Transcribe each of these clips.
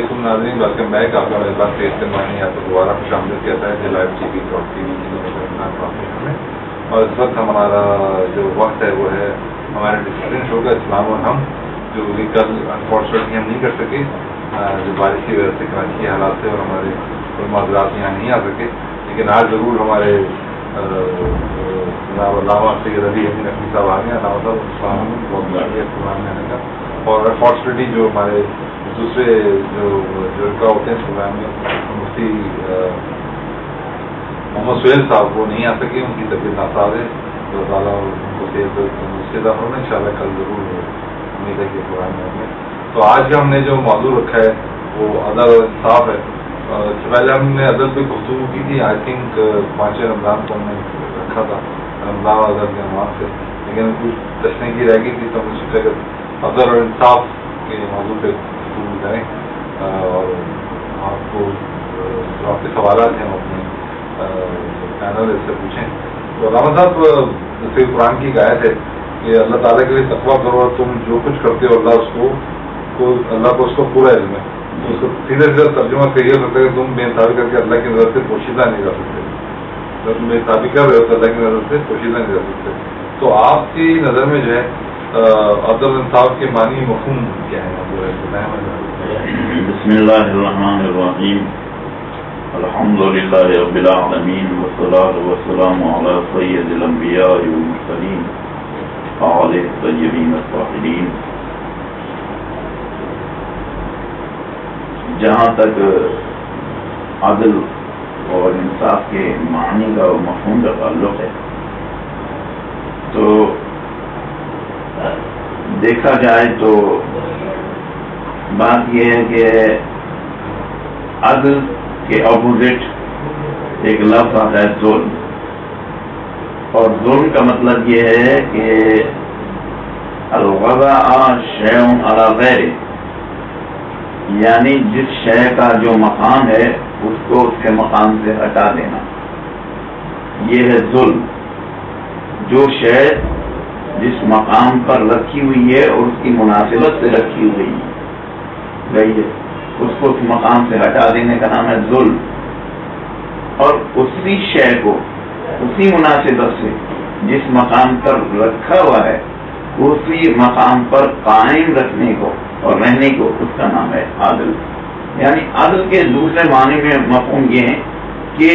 علیکم ناظرین، welcome back. آپ کا میزبان فیض سلمانی آپ کو دوبارہ خوش آمدید کہتا ہے جو لائیو ٹی وی میں. اور اس وقت ہمارا جو وقت ہے وہ ہے ہمارے ڈسکشن شو کا اسلام اور ہم، جو بھی کل انفارچونیٹلی ہم نہیں کر سکے جو بارش کی وجہ سے کراچی کے حالات سے، اور ہمارے معذرات یہاں نہیں آ سکے. لیکن آج ضرور ہمارے جناب علامہ سید علی حسین نقوی صاحب آ گئے. علامہ صاحب السلام علیکم، بہت شکریہ پروگرام میں آنے کا. اور انفارچونیٹلی جو ہمارے دوسرے جو رکا ہوتے ہیں اس پروگرام میں، مفتی محمد سہیل صاحب وہ نہیں آ سکے، ان کی طبیعت ناساز ہے. اللہ تعالیٰ ان کو صحت ہونا ان شاء اللہ کل ضرور امید ہے کہ پروگرام میں ہوں گے. تو آج ہم نے جو موضوع رکھا ہے وہ عدل اور انصاف ہے. اس سے پہلے ہم نے عدل پہ گفتگو کی تھی، آئی تھنک 5 رمضان کو ہم نے رکھا تھا رمضان اور عدل کے عنوان سے، لیکن کچھ ٹچنے کی رہ گئی تھی تو مجھ سے عدل اور انصاف کے موضوع پہ گفتگو کریں اور آپ کو جو آپ کے سوالات ہیں وہ اپنے پینل سے پوچھیں. تو علامہ صاحب جیسے قرآن کی آیت ہے کہ اللہ تعالیٰ کے لیے تقویٰ کرو اور تم جو کچھ کرتے ہو اللہ کو اس کو پورا علم ہے. اس کو سیدھے سیدھا ترجمہ سے یہ سکتے کہ تم بے انصافی کر کے اللہ کی نظر سے پوشیدہ نہیں رہ سکتے. جب تم بے انصافی کر رہے ہو تو اللہ کی نظر سے پوشیدہ نہیں رہ سکتے. تو آپ کی نظر میں جو ہے عدل انصاف کے معنی مفہوم کیا ہے؟ بسم اللہ الرحمن الرحیم، الحمد للہ رب العالمین، والصلاة والسلام علی سید الانبیاء والمرسلین وعلی الطیبین الطاہرین. جہاں تک عدل اور انصاف کے معنی کا مفہوم کا تعلق ہے تو دیکھا جائے تو بات یہ ہے کہ عدل کے اپوزٹ ایک لفظ آتا ہے ظلم، اور ظلم کا مطلب یہ ہے کہ الغضاء شیء علی غیرہ، یعنی جس شے کا جو مقام ہے اس کو اس کے مقام سے ہٹا دینا، یہ ہے ظلم. جو شے جس مقام پر رکھی ہوئی ہے اور اس کی مناسبت سے رکھی ہوئی ہے اس کو اس مقام سے ہٹا دینے کا نام ہے ظلم. اور اسی شے کو اسی مناسبت سے جس مقام پر رکھا ہوا ہے اسی مقام پر قائم رکھنے کو اور رہنے کو اس کا نام ہے عدل. یعنی عدل کے دوسرے معنی میں مفہوم یہ ہے کہ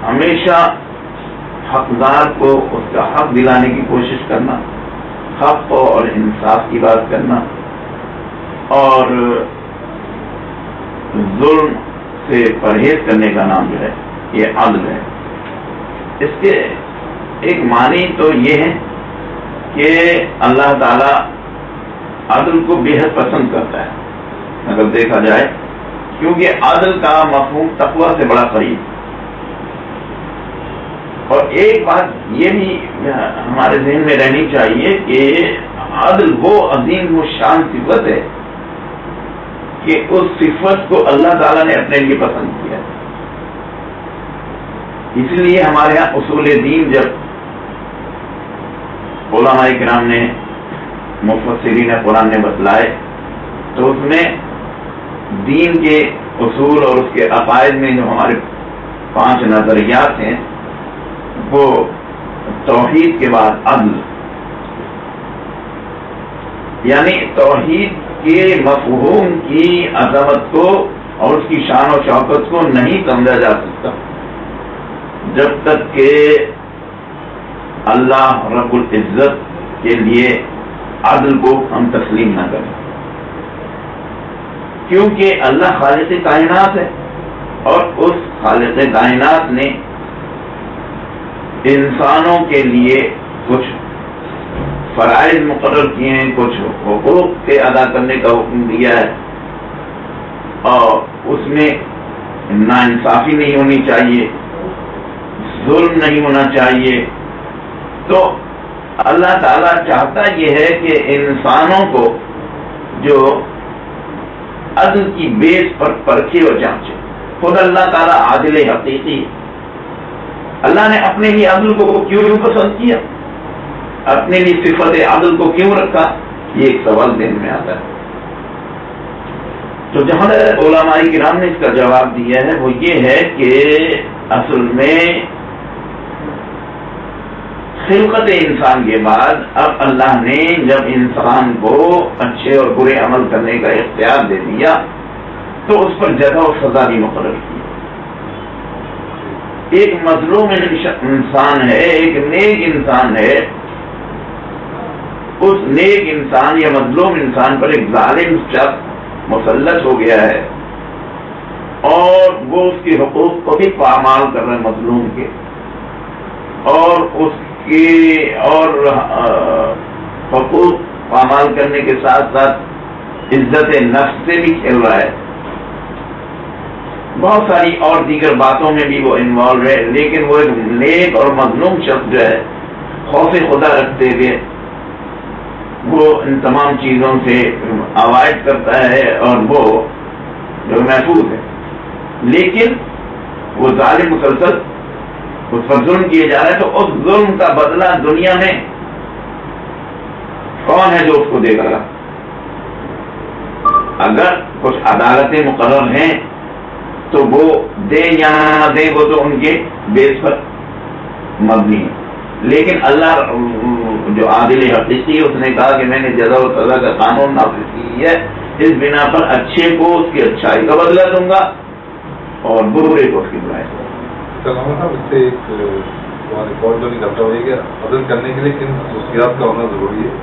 ہمیشہ حقدار کو اس کا حق دلانے کی کوشش کرنا، حق اور انصاف کی بات کرنا، اور ظلم سے پرہیز کرنے کا نام جو ہے یہ عدل ہے. اس کے ایک معنی تو یہ ہے کہ اللہ تعالی عدل کو بے حد پسند کرتا ہے اگر دیکھا جائے، کیونکہ عدل کا مفہوم تقویٰ سے بڑا قریب. اور ایک بات یہ بھی ہمارے ذہن میں رہنی چاہیے کہ عدل وہ عظیم و شان صفت ہے کہ اس صفت کو اللہ تعالیٰ نے اپنے لیے پسند کیا. اس لیے ہمارے یہاں اصول دین جب علماء کرام نے مفسرین قرآن نے بتلائے تو اس میں دین کے اصول اور اس کے عقائد میں جو ہمارے 5 نظریات ہیں وہ توحید کے بعد عدل، یعنی توحید کے مفہوم کی عظمت کو اور اس کی شان و شوکت کو نہیں سمجھا جا سکتا جب تک کہ اللہ رب العزت کے لیے عدل کو ہم تسلیم نہ کریں. کیونکہ اللہ خالق کائنات ہے اور اس خالق کائنات نے انسانوں کے لیے کچھ فرائض مقرر کیے ہیں، کچھ حقوق کے ادا کرنے کا حکم دیا ہے، اور اس میں ناانصافی نہیں ہونی چاہیے، ظلم نہیں ہونا چاہیے. تو اللہ تعالیٰ چاہتا یہ ہے کہ انسانوں کو جو عدل کی بیس پر پرکھے اور جانچے. خود اللہ تعالیٰ عادل حقیقی ہے. اللہ نے اپنے لیے عدل کو کیوں پسند کیا، اپنے لیے صفت عدل کو کیوں رکھا، یہ ایک سوال ذہن میں آتا ہے. تو جہاں علماء کرام نے اس کا جواب دیا ہے وہ یہ ہے کہ اصل میں خلقت انسان کے بعد اب اللہ نے جب انسان کو اچھے اور برے عمل کرنے کا اختیار دے دیا تو اس پر جزا و سزا بھی مقرر کی. ایک مظلوم انسان ہے، ایک نیک انسان ہے، اس نیک انسان یا مظلوم انسان پر ایک ظالم شخص مسلط ہو گیا ہے اور وہ اس کے حقوق کو بھی پامال کر رہے ہیں مظلوم کے، اور اس کے اور حقوق پامال کرنے کے ساتھ ساتھ عزت نفس سے بھی کھیل رہا ہے، بہت ساری اور دیگر باتوں میں بھی وہ انوالو ہے. لیکن وہ ایک نیک اور مظلوم شخص جو ہے خوف خدا رکھتے ہوئے وہ ان تمام چیزوں سے اوائڈ کرتا ہے اور وہ جو محفوظ ہے. لیکن وہ ظالم مسلسل اس پر ظلم کیے جا رہے ہیں، تو اس ظلم کا بدلہ دنیا میں کون ہے جو اس کو دے گا؟ اگر کچھ عدالتیں مقرر ہیں تو وہ دے یا نہ دے وہ تو ان کے بیس پر مبنی ہے. لیکن اللہ جو عادل حقیقی اس نے کہا کہ میں نے جزا و سزا کا قانون نافذ کی ہے، اس بنا پر اچھے کو اس کی اچھائی کا بدلہ دوں گا اور برے کو اس کی برائی دوں گا. اس سے ایک ریکارڈ جو نہیں کرتا ہوئے کہ عدل کرنے کے لیے کن خصوصیات کا ہونا ضروری ہے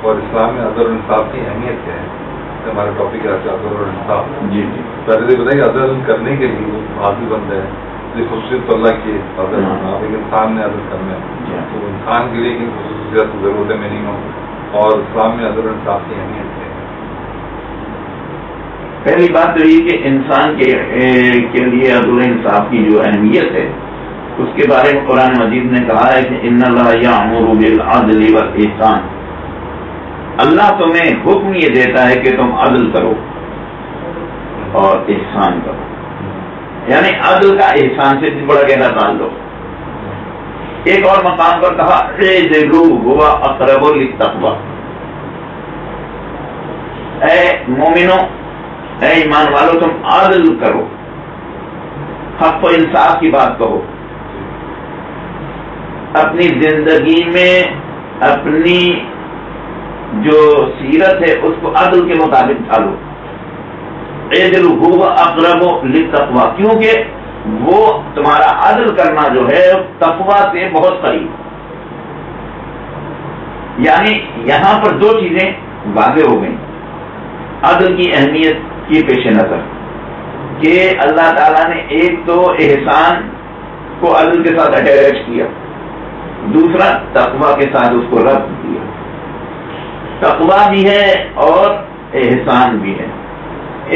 اور اسلام میں عدل اور انصاف کی اہمیت کیا ہے؟ ہمارا ٹاپک ہے عدل اور انصاف. جی پہلے یہ بتائیے عدل کرنے کے لیے عادل بند ہے، یہ خصوصیت تو اللہ کی عدل ہونا، ایک انسان نے عدل کرنا ہے تو انسان کے لیے کن خصوصیات کی ضرورت ہے منیمم، اور اسلام میں عدل اور انصاف کی اہمیت ہے؟ پہلی بات تو یہ کہ انسان کے لیے عدل و انصاف کی جو اہمیت ہے اس کے بارے میں قرآن مجید نے کہا ہے کہ ان اللہ یأمر بالعدل والاحسان، اللہ تمہیں حکم یہ دیتا ہے کہ تم عدل کرو اور احسان کرو. یعنی عدل کا احسان سے بڑا گہرا تعلق. ایک اور مقام پر کہا اعدلوا هو اقرب للتقوى، اے مومنو، اے ایمان والو، تم عدل کرو، حق و انصاف کی بات کہو، اپنی زندگی میں اپنی جو سیرت ہے اس کو عدل کے مطابق ڈھالو. اعدلوا هو اقرب للتقوى، کیونکہ وہ تمہارا عدل کرنا جو ہے تقوی سے بہت قریب. یعنی یہاں پر دو چیزیں واضح ہو گئیں عدل کی اہمیت کے پیش نظر کہ اللہ تعالیٰ نے ایک تو احسان کو عدل کے ساتھ اٹیچ کیا، دوسرا تقوی کے ساتھ اس کو ربط کیا. تقوی بھی ہے اور احسان بھی ہے.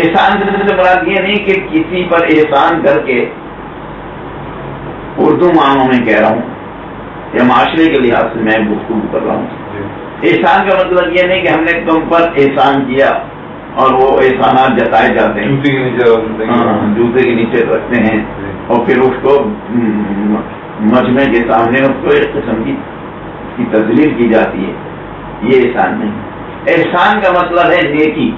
احسان سے مراد یہ نہیں کہ کسی پر احسان کر کے، اردو معنوں میں کہہ رہا ہوں یا معاشرے کے لحاظ سے میں گفتگو کر رہا ہوں. احسان کا مطلب یہ نہیں کہ ہم نے تم پر احسان کیا اور وہ احسانات جتائے جاتے ہیں، جوتے کے نیچے رکھتے ہیں اور پھر اس کو مجمع کے سامنے اس کو ایک قسم کی تذلیل کی جاتی ہے. یہ احسان نہیں. احسان کا مطلب ہے نیکی.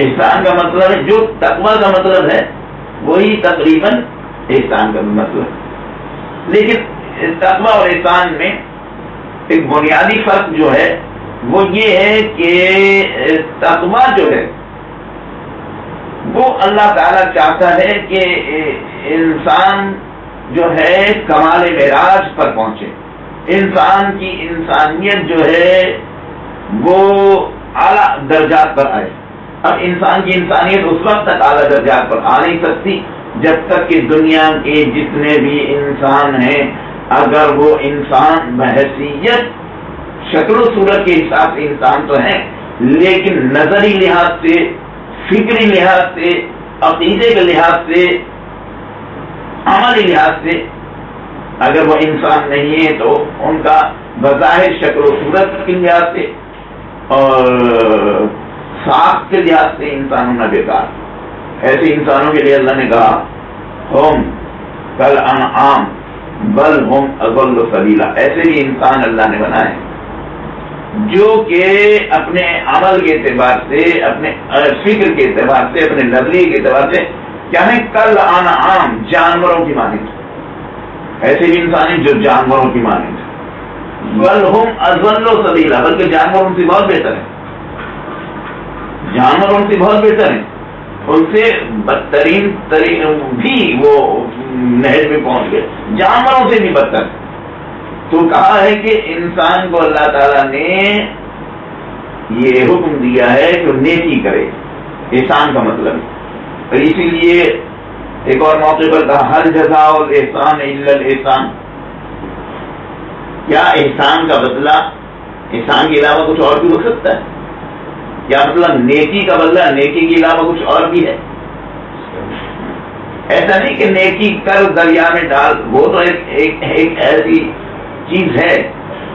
احسان کا مطلب ہے جو تقوی کا مطلب ہے وہی تقریباً احسان کا مطلب ہے. لیکن تقوی اور احسان میں ایک بنیادی فرق جو ہے وہ یہ ہے کہ تقوی جو ہے وہ اللہ تعالیٰ چاہتا ہے کہ انسان جو ہے کمال معراج پر پہنچے، انسان کی انسانیت جو ہے وہ اعلیٰ درجات پر آئے. اب انسان کی انسانیت اس وقت تک اعلیٰ درجات پر آ نہیں سکتی جب تک کہ دنیا کے جتنے بھی انسان ہیں اگر وہ انسان بحیثیت شکل و صورت کے حساب سے انسان تو ہیں لیکن نظری لحاظ سے، فکری لحاظ سے، عقیدے کے لحاظ سے، عملی لحاظ سے اگر وہ انسان نہیں ہے تو ان کا بظاہر شکل و صورت کے لحاظ سے اور ساخت کے لحاظ سے انسان ہونا بیکار. ایسے انسانوں کے لیے اللہ نے کہا ہم کل انعام بل ہم اضل سبیلا، ایسے ہی انسان اللہ نے بنائے جو کہ اپنے عمل کے اعتبار سے، اپنے فکر کے اعتبار سے، اپنے نظریے کے اعتبار سے کیا ہے کل انعام جانوروں کی مانند، ایسے بھی انسان ہیں جو جانوروں کی مانند، بل ہم اضل سبیلا، بلکہ جانور ان سے بہت بہتر ہیں، جانور ان سے بہت بہتر ہیں، ان سے بدترین بھی وہ نہج میں پہنچ گئے، جانوروں سے بھی بدتر۔ تو کہا ہے کہ انسان کو اللہ تعالیٰ نے یہ حکم دیا ہے کہ نیکی کرے، احسان کا مطلب، اور اسی لیے ایک اور موقع پر کہا ہر جزاء الاحسان الا الاحسان، کیا احسان کا بدلہ احسان کے علاوہ کچھ اور بھی ہو سکتا ہے؟ کیا مطلب نیکی کا بدلہ نیکی کے علاوہ کچھ اور بھی ہے؟ ایسا نہیں کہ نیکی کر دریا میں ڈال، وہ تو ایک ایسی چیز ہے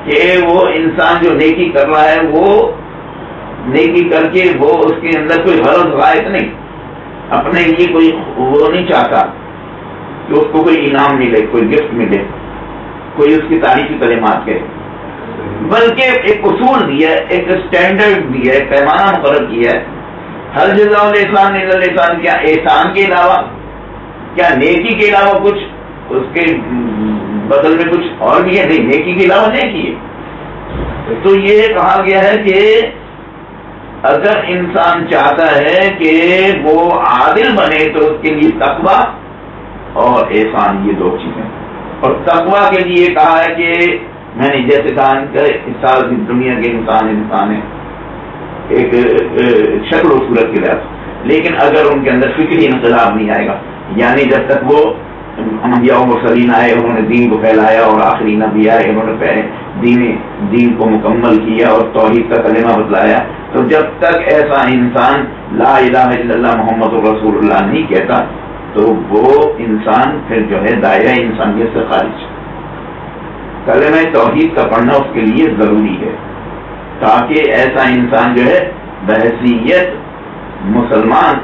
کہ وہ انسان جو نیکی کر رہا ہے وہ نیکی کر کے وہ اس کے اندر کوئی غرض غائب نہیں، اپنے لیے کوئی وہ نہیں چاہتا کہ اس کو کوئی انعام ملے، کوئی گفٹ ملے، کوئی اس کی تاریخی کلمات کہے، بلکہ ایک اصول دیا ہے، ایک اسٹینڈرڈ دیا ہے، پیمانہ مقرر کیا ہے، ہر جزاء الاحسان الا الاحسان، کیا احسان کے علاوہ، کیا نیکی کے علاوہ کچھ اس کے بدل میں کچھ اور بھی ہے؟ نہیں، نیکی کے علاوہ نیکی ہے۔ تو یہ کہا گیا ہے کہ اگر انسان چاہتا ہے کہ وہ عادل بنے تو اس کے لیے تقویٰ اور احسان، یہ دو چیزیں، اور تقویٰ کے لیے کہا ہے کہ میں نے جیسے کہا کہ دنیا کے انسان ہے ایک شکل و صورت کے لحاظ، لیکن اگر ان کے اندر فکری انقلاب نہیں آئے گا، یعنی جب تک وہ انبیاء و مرسلین آئے، انہوں نے دین کو پھیلایا، اور آخری نبی آئے، انہوں نے دین کو مکمل کیا اور توحید کا کلمہ بتلایا، تو جب تک ایسا انسان لا الہ الا اللہ محمد رسول اللہ نہیں کہتا تو وہ انسان پھر جو ہے دائرہ انسانیت سے خارج۔ کلمہ توحید کا پڑھنا اس کے لیے ضروری ہے تاکہ ایسا انسان جو ہے بحیثیت مسلمان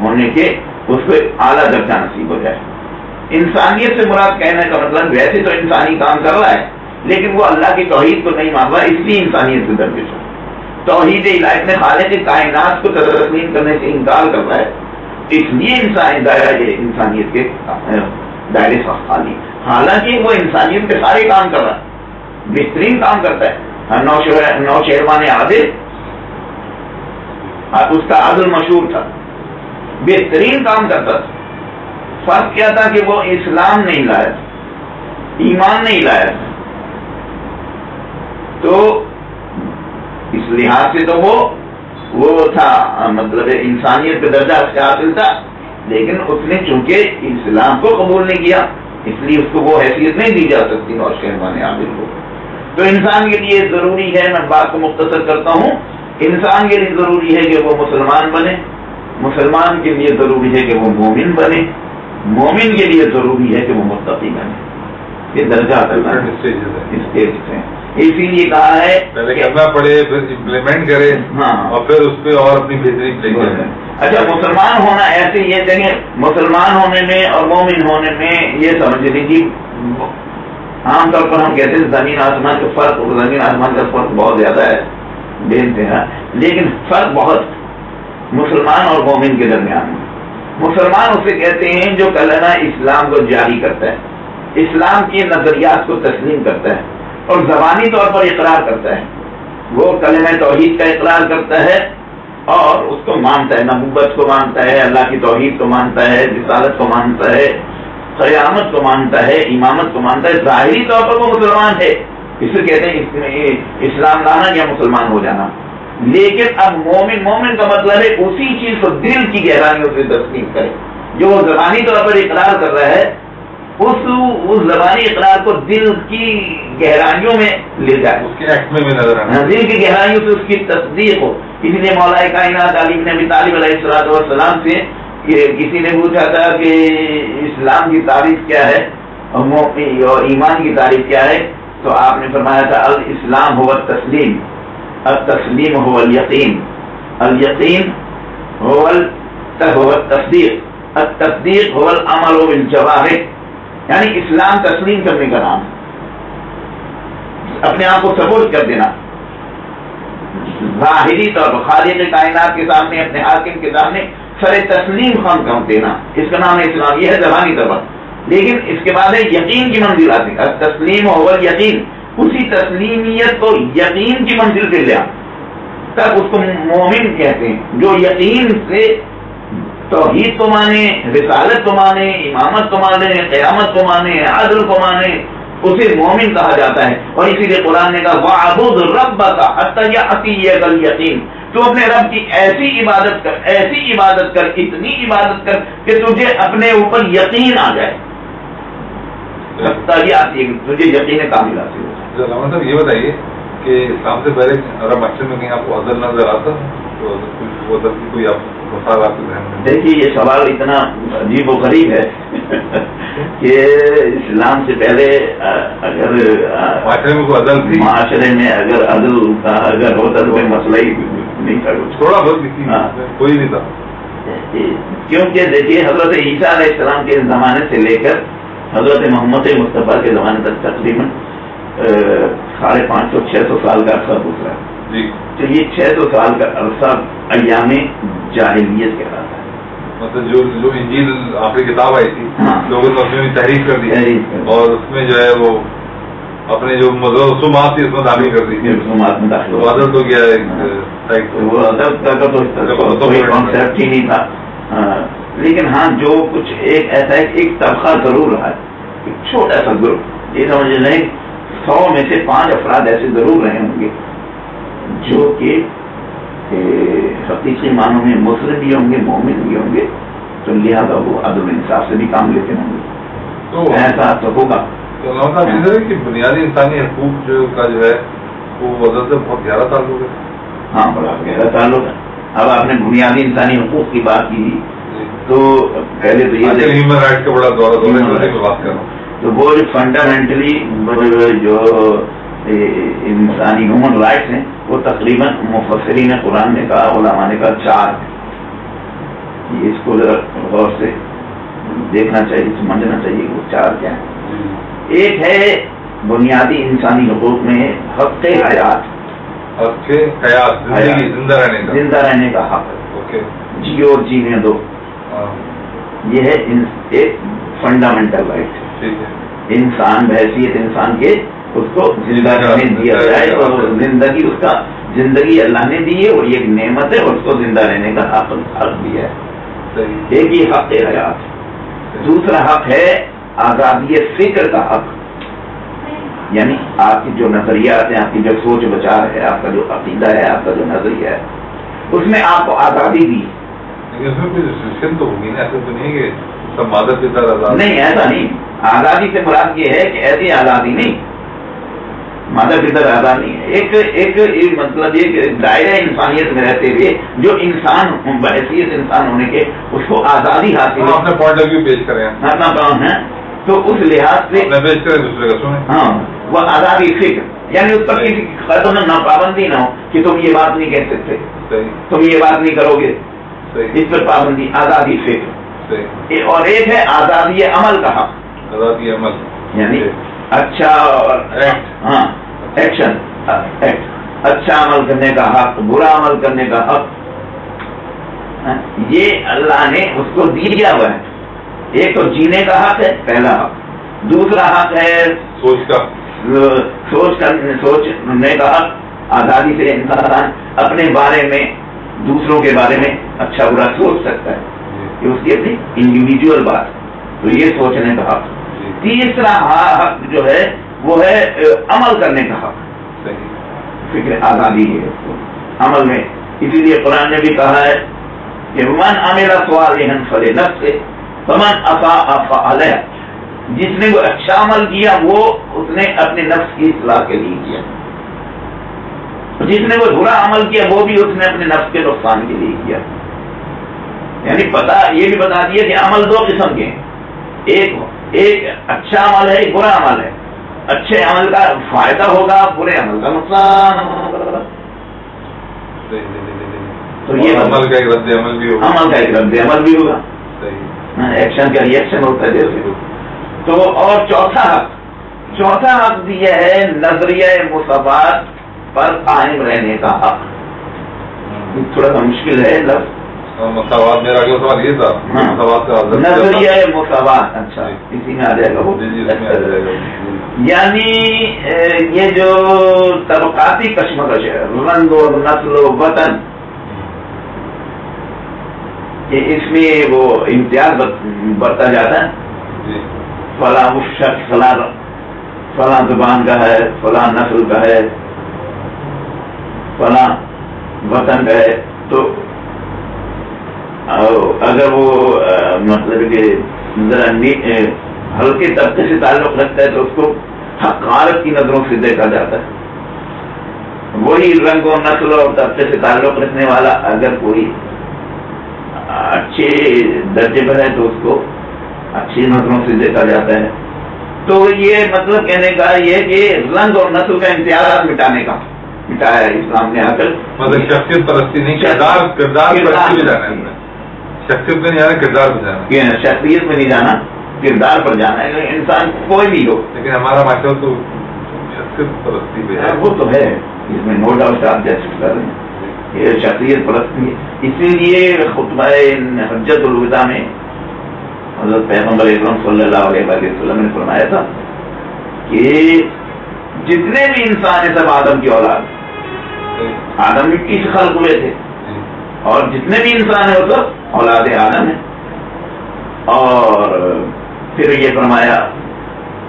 ہونے کے اس کو اعلیٰ درجہ نصیب ہو جائے۔ انسانیت سے مراد کہنے کا مطلب ویسے تو انسانی کام کر رہا ہے لیکن وہ اللہ کی توحید کو نہیں مان رہا، اس لیے انسانیت سے درپیش ہو۔ توحید الہی میں خالق کائنات کو تسلیم کرنے سے انکار کر رہا ہے، اس لیے انسانیت کے دائرے سے خالی، حالانکہ وہ انسانیت کے سارے کام کر رہا ہے، بہترین کام کرتا ہے۔ نوشہروان عادل، اس کا عدل مشہور تھا، بہترین کام کرتا تھا، فرق کیا تھا کہ وہ اسلام نہیں لایا، ایمان نہیں لایا، تو اس لحاظ سے تو وہ تھا، مطلب انسانیت کا درجہ اس کا حاصل تھا، لیکن اس نے چونکہ اسلام کو قبول نہیں کیا اس لیے اس کو وہ حیثیت نہیں دی جا سکتی نوشہروان عادل کو۔ تو انسان کے لیے ضروری ہے، میں بات کو مختصر کرتا ہوں، انسان کے لیے ضروری ہے کہ وہ مسلمان بنے، مسلمان کے لیے ضروری ہے کہ وہ مومن بنے، مومن کے لیے ضروری ہے کہ وہ متقی بنے۔ یہ درجات اسٹیج ہیں، اسی لیے کہا ہے پہلے کرنا پڑے، پھر امپلیمنٹ کرے، ہاں، اور پھر اس پہ اور اپنی بہتری پلے کرے۔ اچھا، مسلمان ہونا ایسے یہ دیکھیں، مسلمان ہونے میں اور مومن ہونے میں یہ سمجھ لیجیے، عام طور پر ہم کہتے ہیں زمین آسمان کا فرق، زمین آسمان کا فرق بہت زیادہ ہے، دیکھتے ہیں، لیکن فرق بہت مسلمان اور مومن کے درمیان میں۔ مسلمان اسے کہتے ہیں جو کلمہ اسلام کو جاری کرتا ہے، اسلام کے نظریات کو تسلیم کرتا ہے اور زبانی طور پر اقرار کرتا ہے، وہ کلمہ توحید کا اقرار کرتا ہے اور اس کو مانتا ہے، نبوت کو مانتا ہے، اللہ کی توحید کو مانتا ہے، رسالت کو مانتا ہے، قیامت کو مانتا ہے، امامت کو مانتا ہے، ظاہری طور پر وہ مسلمان ہے، اسے کہتے ہیں اسلام لانا یا مسلمان ہو جانا۔ لیکن اب مومن کا مطلب ہے اسی چیز کو دل کی گہرائیوں سے تسلیم کرے، جو وہ زبانی طور پر اقرار کر رہا ہے، اس زبانی اقرار کو دل کی گہرائیوں میں لے جائے، اس کے ایکٹ میں بھی نظر آنا، دل کی گہرائیوں سے اس کی تصدیق ہو۔ اسی لیے مولا کائنات علی بن ابی طالب علیہ السلام سے کسی نے پوچھا تھا کہ اسلام کی تعریف کیا ہے اور ایمان کی تعریف کیا ہے، تو آپ نے فرمایا تھا الاسلام هو التسلیم، التسلیم هو الیقین، الیقین هو التصدیق، التصدیق هو العمل بالجوارح، یعنی اسلام تسلیم کرنے کا نام ہے، اپنے آپ کو سپورٹ کر دینا، ظاہری طور پر خالق کائنات کے سامنے، اپنے حاکم کے سامنے سر تسلیم خم کم دینا، اس کا نام ہے اسلام. یہ ہے زبانی طور پر. لیکن اس کے بعد ہے یقین کی منزل آتی ہے. تسلیم اور یقین، اسی تسلیمیت کو یقین کی منزل پہ لیا تب اس کو مومن کہتے ہیں. جو یقین سے توحید کو مانے، رسالت کو مانے، امامت کو مانے، قیامت کو مانے، عدل کو مانے، اسے مومن کہا جاتا ہے. اور اسی لیے قرآن نے کہا وَاعْبُدْ رَبَّكَ حَتَّىٰ يَأْتِيَكَ الْيَقِينُ. تو اپنے رب کی ایسی عبادت کر، ایسی عبادت کر، اتنی عبادت کر کہ تجھے اپنے اوپر یقین آ جائے. حتیٰ يَأْتِيَكَ، تجھے یقین کامل حاصل ہو. علامہ صاحب یہ بتائیے کہ اسلام سے پہلے عرب معاشرے میں کہیں آپ کو عدل نظر آتا تو عدل کی کوئی آپ مثال آپ کے ذہن میں؟ دیکھیے یہ سوال اتنا عجیب و غریب ہے کہ اسلام سے پہلے اگر معاشرے میں کوئی عدل تھی، معاشرے میں اگر عدل کا اگر ہوتا تو کوئی مسئلہ ہی نہیں تھا. تھوڑا بہت کوئی نہیں تھا. کیونکہ دیکھیے حضرت عیسیٰ علیہ السلام کے زمانے سے لے کر حضرت محمد مصطفیٰ کے زمانے تک تقریباً 550-600 سال کا عرصہ گزرا ہے. تو یہ 600 سال کا عرصہ ایام جاہلیت کہلاتا ہے. مطلب جو انجیل آخری کتاب آئی تھی لوگوں نے اس میں تحریف کر دی اور اس میں جو ہے وہ اپنے جو رسومات تھی اس میں داخل کر دی. رسومات میں داخل وہ عدل تو کیا وہ ادب کا تو کوئی کانسیپٹ ہی نہیں تھا. لیکن ہاں جو کچھ ایک ایسا ایک طبقہ ضرور رہا ہے، ایک چھوٹا سا گروپ. یہ سمجھ لیں 100 میں سے 5 افراد ایسے ضرور رہے ہوں گے جو کہ حقیقی معنوں میں مسلم بھی ہوں گے، مومن بھی ہوں گے. تو لہٰذا وہ عدل انصاف سے بھی کام لیتے ہوں گے. تو ایسا تو ہوگا. کہ بنیادی انسانی حقوق کا جو ہے وہ عدل سے بہت گہرا تعلق ہے. ہاں بڑا گہرا تعلق ہے. اب آپ نے بنیادی انسانی حقوق کی بات کی تو پہلے تو یہ ہیومن رائٹ کا بڑا دورہ بات کر رہا ہوں. تو وہ جو فنڈامنٹلی جو انسانی ہیومن رائٹس ہیں وہ تقریباً مفسرین قرآن نے کہا، علماء نے کہا 4 ہیں. اس کو ذرا غور سے دیکھنا چاہیے، سمجھنا چاہیے کہ وہ 4 کیا ہیں. ایک ہے بنیادی انسانی حقوق میں حق حیات، زندہ رہنے کا حق، جیو اور جینے دو. یہ ہے ایک فنڈامنٹل رائٹ. انسان بحیثیت انسان کے اس کو زندہ رہنے دیا جائے اور زندگی اس کا زندگی اللہ نے دی ہے اور یہ ایک نعمت ہے اور اس کو زندہ رہنے کا حق دیا ہے. ایک یہ حق حیات. دوسرا حق ہے آزادی فکر کا حق، یعنی آپ کی جو نظریات ہیں، آپ کی جو سوچ بچار ہے، آپ کا جو عقیدہ ہے، آپ کا جو نظریہ ہے، اس میں آپ کو آزادی دی. اس میں کوئی ریسٹرکشن تو ہوگی نا، ایسا تو نہیں کہ سب مادر کے ساتھ آزاد؟ نہیں، ایسا نہیں. آزادی سے مراد یہ ہے کہ ایسی آزادی نہیں، مادر کی طرح آزاد نہیں ہے. ایک مطلب یہ کہ دائرہ انسانیت میں رہتے ہوئے جو انسان بحیثیت انسان ہونے کے اس کو آزادی حاصل ہے. اپنے پوائنٹ آف ویو پیش کریں، اپنا کام ہے. تو اس لحاظ سے پیش کریں دوسرے کا سنیں. ہاں وہ آزادی فکر، یعنی اس پر کسی قدر میں پابندی نہ ہو کہ تم یہ بات نہیں کہہ سکتے، تم یہ بات نہیں کرو گے، اس پر پابندی. آزادی فکر. اور ایک ہے آزادی عمل کا حق. آزادی عمل یعنی اچھا ہاں ایکشن ایکٹ، اچھا عمل کرنے کا حق، برا عمل کرنے کا حق. یہ اللہ نے اس کو دیا ہوا ہے. ایک تو جینے کا حق ہے پہلا حق. دوسرا حق ہے سوچنے کا حق. آزادی سے انسان اپنے بارے میں، دوسروں کے بارے میں اچھا برا سوچ سکتا ہے، یہ اس کی اپنی انڈیویجول بات. تو یہ سوچنے کا حق. تیسرا حق جو ہے وہ ہے عمل کرنے کا حق. فکر آزادی ہے اس کو عمل میں. اسی لیے قرآن نے بھی کہا ہے کہ من عمل صالحا فلنفسہ فمن اساء فعلیہا. جس نے وہ اچھا عمل کیا وہ اس نے اپنے نفس کی اصلاح کے لیے کیا، جس نے وہ برا عمل کیا وہ بھی اس نے اپنے نفس کے نقصان کے لیے کیا. یعنی یہ بھی بتا دیا کہ عمل 2 قسم کے ہیں. ایک اچھا عمل ہے، ایک برا عمل ہے. اچھے عمل کا فائدہ ہوگا، برے عمل کا نقصان ہوگا. تو یہ عمل کا ایک رد عمل بھی ہوگا، عمل کا ایک رد عمل بھی ہوگا، ایکشن کا ریئیکشن ہوتا ہے جیسے. تو اور چوتھا حق بھی ہے نظریہ مساوات پر قائم رہنے کا حق. تھوڑا سا مشکل ہے لفظ. مساوات، میرا اگلا سوال یہ تھا. مساوات کا نظریہ مساوات. اچھا اسی میں آ جائے گا وہ. یعنی یہ جو طبقاتی کشمکش ہے، رنگ و نسل و وطن، اس میں وہ امتیاز بڑھتا جاتا ہے. فلاں شخص فلاں زبان کا ہے، فلاں نسل کا ہے، فلاں وطن کا ہے. تو اگر وہ مطلب کہ ذرا ہلکے طبقے سے تعلق رکھتا ہے تو اس کو حقارت کی نظروں سے دیکھا جاتا ہے. وہی رنگ و نسل اور طبقے سے تعلق رکھنے والا اگر کوئی اچھے درجے پر ہے تو اس کو اچھی نظروں سے دیکھا جاتا ہے. تو یہ مطلب کہنے کا یہ کہ رنگ اور نسل کا امتیاز مٹایا ہے اسلام نے آ کر. مطلب شخصیت پرستی نہیں، کردار پرستی بھی جانا ہے. شخصیت میں نہیں جانا، کردار پہ جانا. شخصیت میں نہیں جانا، کردار پر جانا ہے. انسان کوئی بھی ہو، لیکن ہمارا معاشرہ تو شخصیت پرستی پہ ہے. وہ تو ہے، اس میں نو ڈاؤٹ آپ جیسے کر رہے ہیں، یہ شخصیت پرستی ہے. اسی لیے خطبہ حجت الوداع میں حضرت پیغمبر اکرم صلی اللہ علیہ وسلم نے فرمایا تھا کہ جتنے بھی انسان ہیں سب آدم کی اولاد، آدم مٹی سے خلق ہوئے تھے، اور جتنے بھی انسان ہیں وہ سب اولاد آدم ہیں. اور پھر یہ فرمایا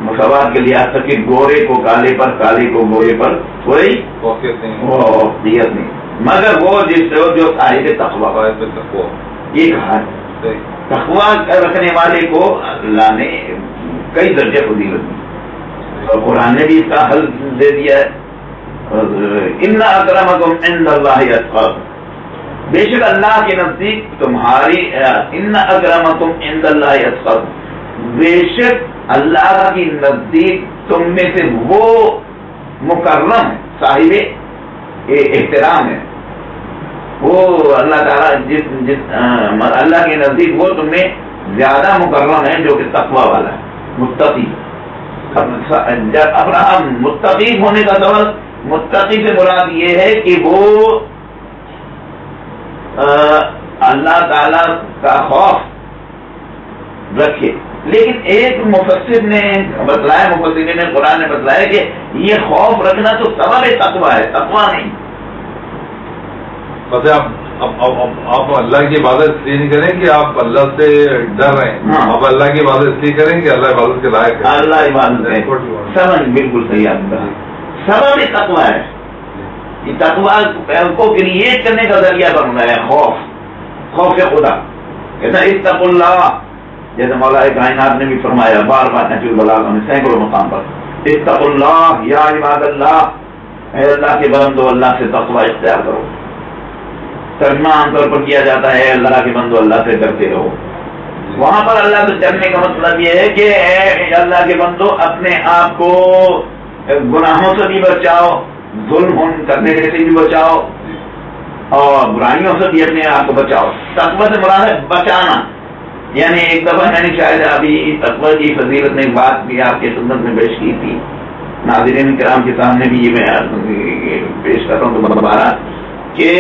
مساوات کے لیے آج تک کہ گورے کو کالے پر، کالے کو گورے پر کوئی فوقیت نہیں، مگر وہ جو صاحب تقویٰ. یہ کہا ہے تقویٰ رکھنے والے کو اللہ نے کئی درجے فضیلت دی، اور قرآن نے بھی اس کا حل دے دیا ہے. ان اکرمکم عند اللہ اتقاکم، بے شک اللہ کے نزدیک تمہاری، ان اکرمکم عند اللہ اتقاکم، بے شک اللہ کی نزدیک تم میں سے وہ مکرم ہے، صاحب احترام ہے، وہ اللہ تعالیٰ اللہ کے نزدیک وہ تم میں زیادہ مکرم ہے جو کہ تقوی والا ہے، متقی. اپنا متقی ہونے کا سبب، متقی سے مراد یہ ہے کہ وہ اللہ تعالی کا خوف رکھے. لیکن ایک مفسر نے بتلایا، مفسرین نے قرآن نے بتلایا کہ یہ خوف رکھنا تو سبب تقوی ہے، تقوی نہیں. آپ اللہ کی عبادت اس لیے نہیں کریں کہ آپ اللہ سے ڈر رہے ہیں، آپ اللہ کی عبادت اس لیے کریں کہ اللہ عبادت کے لائق ہے. اللہ عبادت سبب بالکل صحیح آپ کا سبب تقوی ہے. یہ تقوی کو کریٹ کرنے کا ذریعہ بن رہا ہے خوف خدا. اتقوا اللہ، جیسے مولا کائنات نے بھی فرمایا بار بار نہج البلاغہ میں سینکڑوں مقام پر، اتقوا اللہ یا عباد اللہ، اے اللہ کے بندو اللہ سے تقوی اختیار کرو. ترجمہ عام طور پر کیا جاتا ہے اللہ کے بندو اللہ سے ڈرتے رہو. وہاں پر اللہ سے ڈرنے کا مطلب یہ ہے کہ اے اللہ کے بندو اپنے آپ کو گناہوں سے بھی بچاؤ، ظلم کرنے سے بھی بچاؤ، اور برائیوں سے بھی اپنے آپ کو بچاؤ. تقوی سے مراد ہے بچانا. یعنی ایک دفعہ میں نے شاید ابھی تقوی کی فضیلت میں ایک بات بھی آپ کے سنت میں پیش کی تھی، ناظرین کرام کے سامنے بھی یہ میں پیش کر رہا ہوں دوبارہ، کہ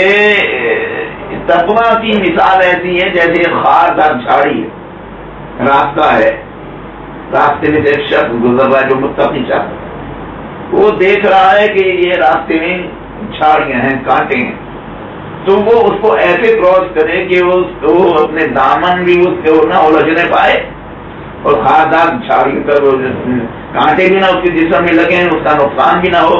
تقوی کی مثال ایسی ہے جیسے خاردار جھاڑی ہے، راستہ ہے، راستے میں سے ایک شخص گزر رہا ہے جو متقی چاہتا ہے، وہ دیکھ رہا ہے کہ یہ راستے میں جھاڑیاں ہیں، کانٹے ہیں، تو وہ اس کو ایسے کراس کرے کہ وہ اپنے دامن بھی اس کے نہ الجھنے پائے، اور خاردار جھاڑی کر کانٹے بھی نہ اس کے جسم میں لگے، اس کا نقصان بھی نہ ہو،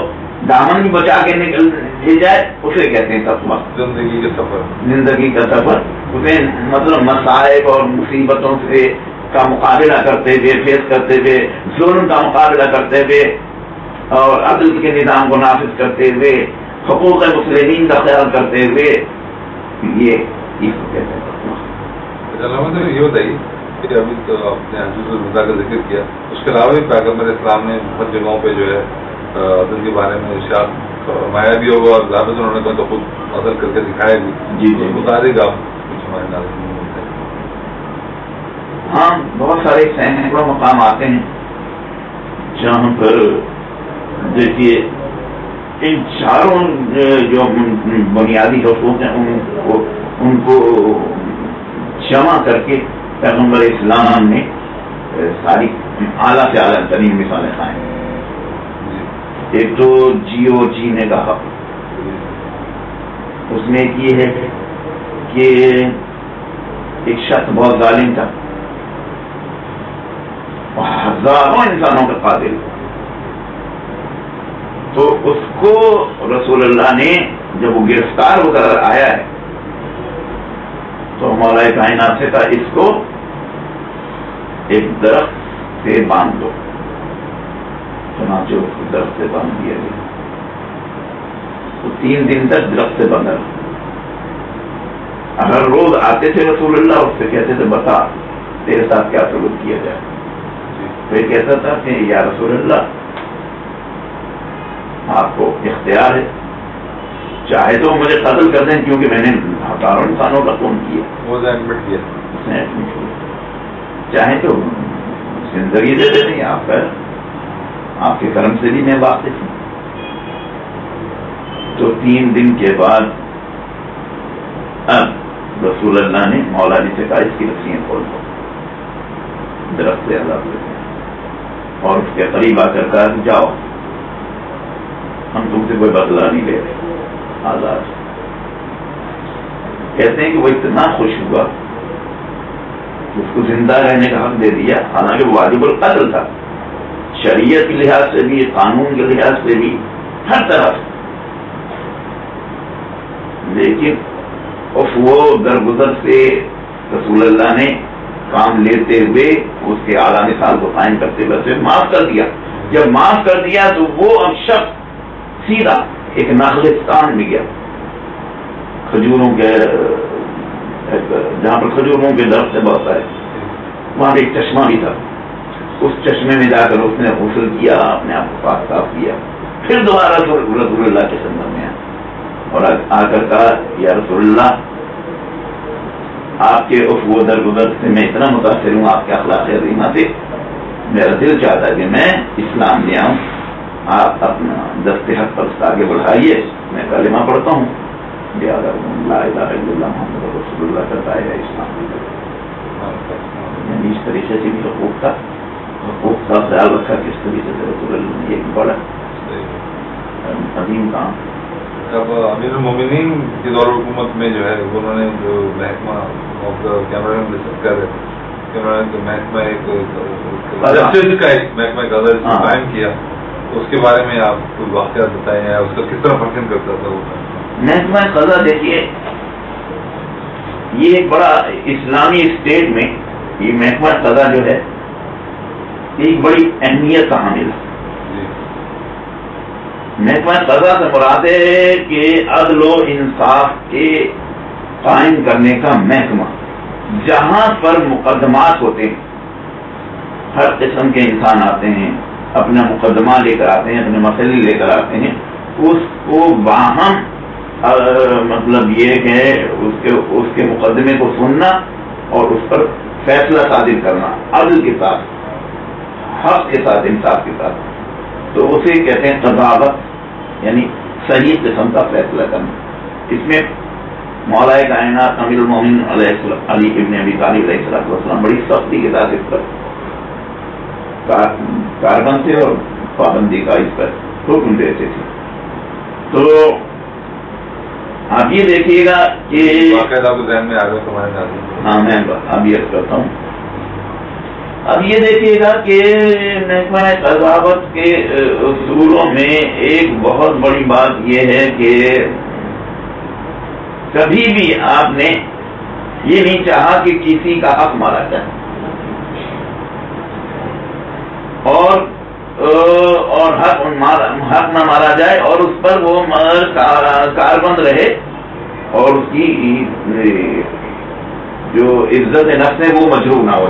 دامن بھی بچا کے نکل لے جائے. اسے کہتے ہیں تقویٰ. زندگی کا سفر، اسے مطلب مصائب اور مصیبتوں سے کا مقابلہ کرتے ہوئے، فیس کرتے ہوئے، ظلم کا مقابلہ کرتے ہوئے، اور عدل کے نظام کو نافذ کرتے ہوئے، حقوق مسلمین کا خیال کرتے ہوئے، یہ کہتے ہیں تقویٰ. یہ بتائیے کہ ابھی تو آپ نے حجت الوداع کا ذکر کیا، اس کے علاوہ بھی پیغمبر اسلام نے بہت جگہوں پہ جو ہے عدل کے بارے میں ارشاد فرمایا بھی ہوگا، اور ضابط انہوں نے تو خود عدل کر کے دکھایا بھی. جی متعلق آپ کچھ ہمارے ناظرین. ہاں، بہت سارے سینکڑوں مقام آتے ہیں جہاں پر دیکھیے ان چاروں جو بنیادی حقوق ہیں ان کو جمع کر کے پیغمبر اسلام نے ساری اعلیٰ سے اعلیٰ ترین مثالیں قائم. ایک تو جیو جینے کا حق، اس میں ایک یہ ہے کہ ایک شخص بہت ظالم تھا اور ہزاروں انسانوں کا قاتل، تو اس کو رسول اللہ نے جب وہ گرفتار ہو کر آیا ہے تو مولا کائنات سے کہا اس کو ایک درخت سے باندھ دو. چنانچہ اس کو درخت سے باندھ دیا گیا. تو 3 دن تک درخت سے بندھا. ہر روز آتے تھے رسول اللہ، اس سے کہتے تھے بتا تیرے ساتھ کیا سلوک کیا جائے. تو یہ کہتا تھا کہ یا رسول اللہ آپ کو اختیار ہے، چاہے تو مجھے قتل کر دیں کیونکہ میں نے ہزاروں انسانوں کا خون کیا، وہ ایڈمٹ کیا، اس نے ایڈمٹ کیا، چاہے تو زندگی دے دیں. آپ کے کرم سے بھی میں واقف ہوں. تو 3 دن کے بعد اب رسول اللہ نے مولا جی سے کہا اس کی رسیاں کھول دو، درخت سے آزاد کر دیا اور اس کے قریب آ کر کہا کہ جاؤ ہم تم سے کوئی بدلہ نہیں لے رہے، آزاد. کہتے ہیں کہ وہ اتنا خوش ہوا اس کو زندہ رہنے کا حق دے دیا، حالانکہ وہ واجب القتل تھا شریعت کے لحاظ سے بھی، قانون کے لحاظ سے بھی، ہر طرح سے. لیکن وہ درگزر سے رسول اللہ نے کام لیتے ہوئے اس کے اعلیٰ مثال کو قائم کرتے ہوئے اسے معاف کر دیا. جب معاف کر دیا تو وہ اب شخص سیدھا ایک ناخلستان میں گیا، کھجوروں کے جہاں پر کھجوروں کے درخت سے بہت سارے، وہاں ایک چشمہ بھی تھا. اس چشمے میں جا کر اس نے غسل کیا، اپنے آپ کو پاک صاف کیا، پھر دوبارہ رسول اللہ کے سندر میں آیا اور آ کر کہا یا رسول اللہ آپ کے وہ درگزر سے میں اتنا متاثر ہوں آپ کے اخلاق عظیمہ سے، میرا دل چاہتا ہے کہ میں اسلام لے آؤں، آپ اپنا دست حق پر آگے بڑھائیے، میں کلمہ پڑھتا ہوں، لا الہ الا اللہ محمد رسول اللہ کرتا ہے اسلام. یعنی اس طریقے سے بھی حقوق کا خیال رکھا کہ اس طریقے سے رسول اللہ نے ایک بڑا عظیم کام. اب امیر المومنین کے دور حکومت میں جو ہے انہوں نے جو محکمہ کیمرہ محکمہ ایک محکمہ قائم کیا، اس کے بارے میں آپ کوئی واقعات بتائیں یا اس کا کس طرح فنکشن کرتا تھا وہ؟ محکمہ قضا دیکھیے یہ ایک بڑا اسلامی اسٹیٹ میں یہ محکمہ قضا جو ہے ایک بڑی اہمیت کا حامل ہے. محکمہ قضا سے مراد ہے کہ عدل و انصاف کے قائم کرنے کا محکمہ، جہاں پر مقدمات ہوتے ہیں، ہر قسم کے انسان آتے ہیں، اپنا مقدمہ لے کر آتے ہیں، اپنے مسئلے لے کر آتے ہیں، اس کو باہم مطلب یہ کہ اس کے مقدمے کو سننا اور اس پر فیصلہ صادر کرنا عدل کے ساتھ، حق کے ساتھ، انصاف کے ساتھ. تو اسے کہتے ہیں قضاوت، یعنی صحیح قسم کا فیصلہ کرنا. اس میں مولا کائنات امیر المومنین علی ابن ابی طالب علیہ السلام بڑی سختی کے ساتھ اس پر کاربن تھے اور پابندی کا اس پر حکم دیتے تھے. تو آپ یہ دیکھیے گا کہ ذہن میں آ گیا تمہارے ساتھ. ہاں میں اب یہ کرتا ہوں. اب یہ دیکھیے گا کہ محکمہ قضاوت کے اصولوں میں ایک بہت بڑی بات یہ ہے کہ کبھی بھی آپ نے یہ نہیں چاہا کہ کسی کا حق مارا جائے اور حق نہ مارا جائے اور اس پر وہ کاربند رہے اور اس کی جو عزت نفس ہے وہ مجروح نہ ہو.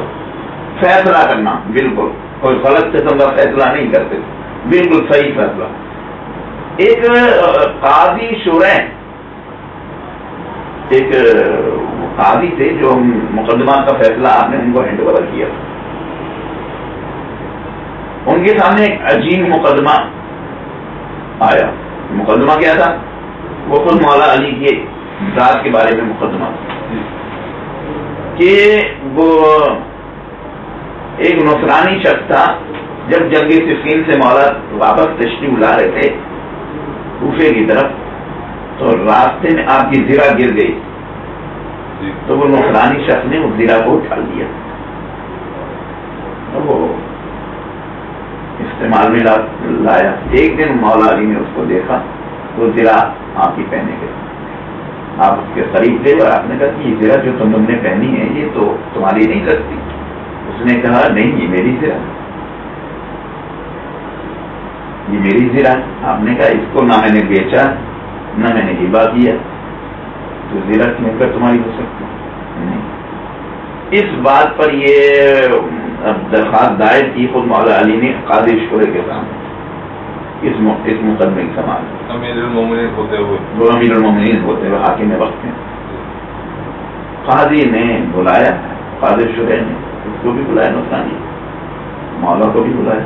فیصلہ کرنا بالکل کوئی غلط قسم کا فیصلہ نہیں کرتے، بالکل صحیح فیصلہ. ایک قاضی شورین، ایک قاضی تھے جو مقدمات کا فیصلہ آپ نے ان کو ہینڈ اوور کیا. ان کے سامنے ایک عجیب مقدمہ آیا مقدمہ کیا تھا؟ وہ خود مولا علی کی ذات کے بارے میں مقدمہ کہ وہ ایک نصرانی شخص تھا. جب جنگ صفین سے مولا واپس تشریف لا رہے تھے کوفے کی طرف تو راستے میں آپ کی زرہ گر گئی تو وہ نصرانی شخص نے اس زرہ کو اٹھا لیا. وہ استعمال میں لایا. ایک دن مولا علی نے اس کو دیکھا تو زرہ آپ کی پہنے گئے. آپ اس کے قریب تھے اور آپ نے کہا کہ یہ زرہ جو تم نے پہنی ہے یہ تو تمہاری نہیں لگتی. اس نے کہا نہیں یہ میری زرہ، یہ میری زرہ. آپ نے کہا اس کو نہ میں نے بیچا نہ میں نے ہبہ کیا تو زرہ کیوں کر تمہاری ہو سکتی نہیں. اس بات پر یہ درخواست دائر کی خود مولا علی نے قاضی شورے کے سامنے اس مقدمے کے سامان امیر المومنین ہوتے ہوئے وہ امیر المومنین ہوتے ہوئے حاکم وقت میں قاضی نے بلایا. قاضی شورے نے اس کو بھی بلایا، نصرانی مولا کو بھی بلایا.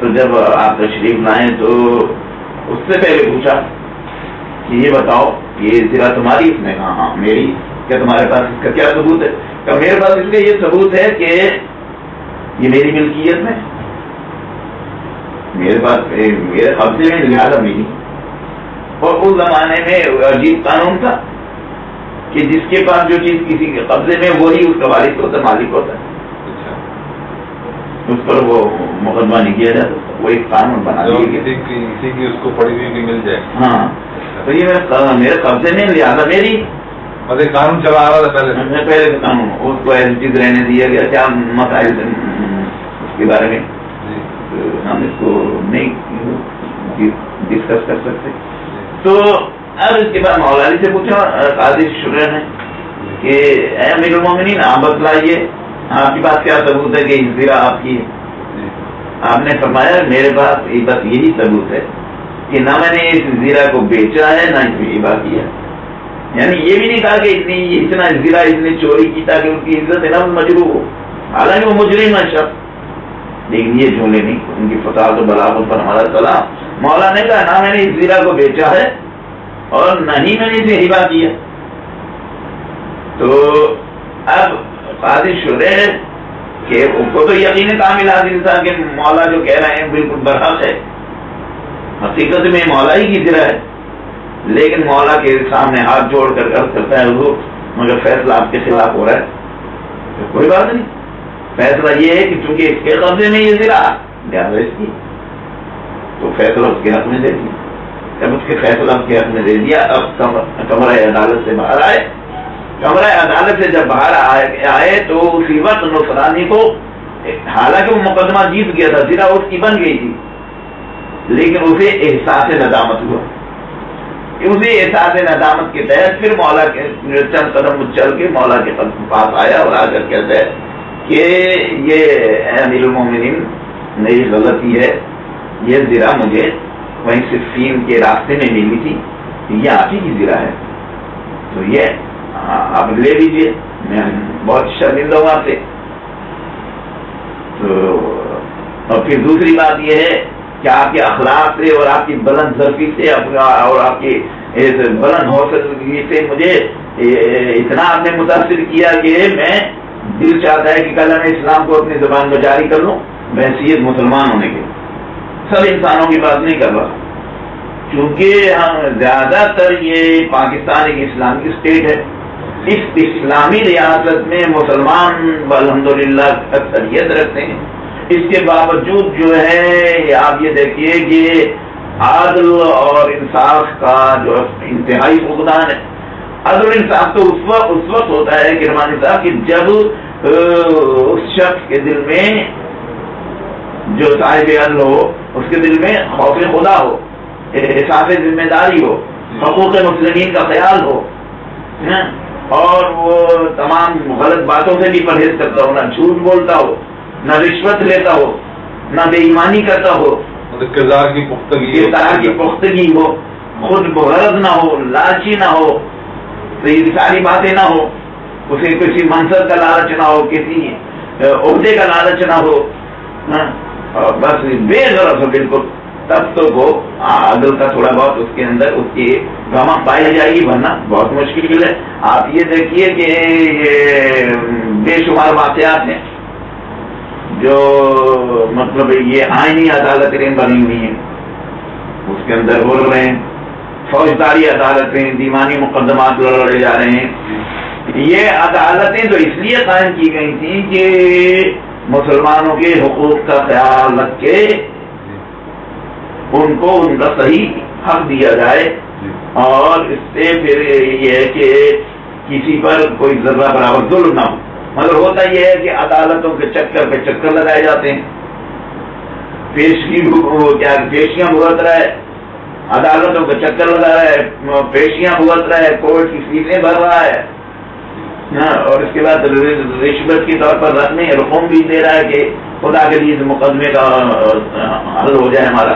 تو جب آپ تشریف لائیں تو اس سے پہلے پوچھا کہ یہ بتاؤ یہ زرہ تمہاری؟ اس نے کہا ہاں میری. کیا تمہارے پاس اس کا کیا ثبوت ہے؟ کہ میرے پاس اس کا یہ ثبوت ہے کہ یہ میری ملکیت میں، میرے پاس میرے قبضے میں، لہٰذا میری. اور اس زمانے میں عجیب قانون تھا کہ جس کے پاس جو چیز کسی کے قبضے میں وہی اس کا وارث ہوتا، مالک ہوتا ہے. اس پر وہ مقدمہ نہیں کیا جاتا. وہ ایک قانون بنا دیا کسی کی اس کو پڑی ہوئی بھی مل جائے. ہاں تو یہ میرے قبضے میں، لہٰذا میری. مطلب قانون چلا آ رہا تھا پہلے کا قانون. اس کو ایسی چیز رہنے دیا گیا. کیا مسائل اس کے بارے میں ہم اس کو نہیں ڈسکس کر سکتے. تو اب اس کے بعد مولا علی سے پوچھا قاضی شورے نے کہ اے امیر المومنین آپ بتلائیے آپ کے پاس کیا ثبوت ہے کہ زرہ آپ کی ہے؟ آپ نے فرمایا میرے پاس بس یہی ثبوت ہے کہ نہ میں نے اس زرہ کو بیچا ہے نہ اس میں ہبہ کیا. یعنی یہ بھی نہیں کہا کہ اتنا زرہ اس نے چوری کی تاکہ ان کی عزت نفس مجروح ہو، حالانکہ وہ مجرم ہے شخص. لیکن یہ جملے نہیں، ان کی فساد و بلاغت پر ہمارا سلام. مولا نے کہا نہ میں نے اس زرہ کو بیچا ہے اور نہ ہی میں نے اسے ہبہ کیا. تو اب قاضی شورے کہ ان کو تو یقین کامل حاصل تھا کہ مولا جو کہہ رہے ہیں بالکل برحق ہے، حقیقت میں مولا ہی کی زرہ ہے. لیکن مولا کے سامنے ہاتھ جوڑ کر عرض کرتا ہے حضور مگر فیصلہ آپ کے خلاف ہو رہا ہے. تو کوئی بات نہیں، فیصلہ یہ ہے کہ چونکہ اس کے قبضے میں یہ زرہ لہٰذا اس کی، تو فیصلہ اس کے حق میں دے دیا. جب اس کے فیصلہ اس کے حق میں دے دیا اب کمرہ عدالت سے باہر آئے. کمرہ عدالت سے جب باہر آئے تو اسی وقت نصرانی کو، حالانکہ وہ مقدمہ جیت گیا تھا، زرہ اس کی بن گئی تھی، لیکن اسے احساس ندامت ہوا. اسی احساس ندامت کے تحت پھر مولا کے چند قدم چل کے مولا کے پاس آیا اور آ کر کہتا ہے کہ یہ امیر المومنین میری غلطی ہے، یہ زرہ مجھے وہیں صفین کے راستے میں ملی تھی، یہ آپ ہی کی زرہ ہے، تو یہ آپ لے لیجیے، میں بہت شرمندہ ہوں آپ سے. تو اور پھر دوسری بات یہ ہے کہ آپ کے اخلاق سے اور آپ کی بلند ظرفی سے اور آپ کی بلند حوصلے سے مجھے اتنا آپ نے متاثر کیا کہ میں دل چاہتا ہے کہ کل میں اسلام کو اپنی زبان میں جاری کر لوں بحیثیت مسلمان ہونے کے. سب انسانوں کی بات نہیں کر رہا، کیونکہ ہم زیادہ تر یہ پاکستان ایک اسلامی اسٹیٹ ہے. اس اسلامی ریاست میں مسلمان الحمدللہ اکثریت رکھتے ہیں. اس کے باوجود جو ہے آپ یہ دیکھیے کہ عدل اور انصاف کا جو انتہائی فقدان ہے. عدل و انصاف تو اس وقت ہوتا ہے کرمانی صاحب کہ جب اس شخص کے دل میں جو صاحب عدل ہو اس کے دل میں خوف خدا ہو، احساس ذمہ داری ہو، حقوق مسلمین کا خیال ہو، اور وہ تمام غلط باتوں سے بھی پرہیز کرتا ہو، نہ جھوٹ بولتا ہو، نہ رشوت لیتا ہو، نہ بے ایمانی کرتا ہو، کردار کی پختگی ہو، خود بغرض نہ ہو، لالچی نہ ہو، تو یہ ساری باتیں نہ ہو، اسے کسی منصب کا لالچ نہ ہو، کسی عہدے کا لالچ نہ ہو، بس بے غرض ہو بالکل. تب تو وہ عدل کا تھوڑا بہت اس کے اندر اس کی رمق پائی جائے گی، ورنہ بہت مشکل ہے۔ آپ یہ دیکھیے کہ یہ بے شمار واقعات ہیں جو مطلب یہ آئینی عدالتیں بنی ہوئی ہیں، اس کے اندر بول رہے ہیں فوجداری عدالتیں، دیوانی مقدمات لڑے جا رہے ہیں۔ یہ عدالتیں تو اس لیے قائم کی گئی تھیں کہ مسلمانوں کے حقوق کا خیال رکھ کے ان کو ان کا صحیح حق دیا جائے، اور اس سے پھر یہ ہے کہ کسی پر کوئی ذرہ برابر ظلم نہ ہو۔ مگر ہوتا یہ ہے کہ عدالتوں کے چکر پہ چکر لگائے جاتے ہیں، پیشیاں بھگت رہا ہے، عدالتوں کا چکر لگا رہا ہے، پیشیاں بھگت رہا ہے، کورٹ کی فیسیں بھر رہا ہے، اور اس کے بعد رشوت کے طور پر رقم بھی دے رہا ہے کہ خدا کے لیے اس مقدمے کا حل ہو جائے ہمارا،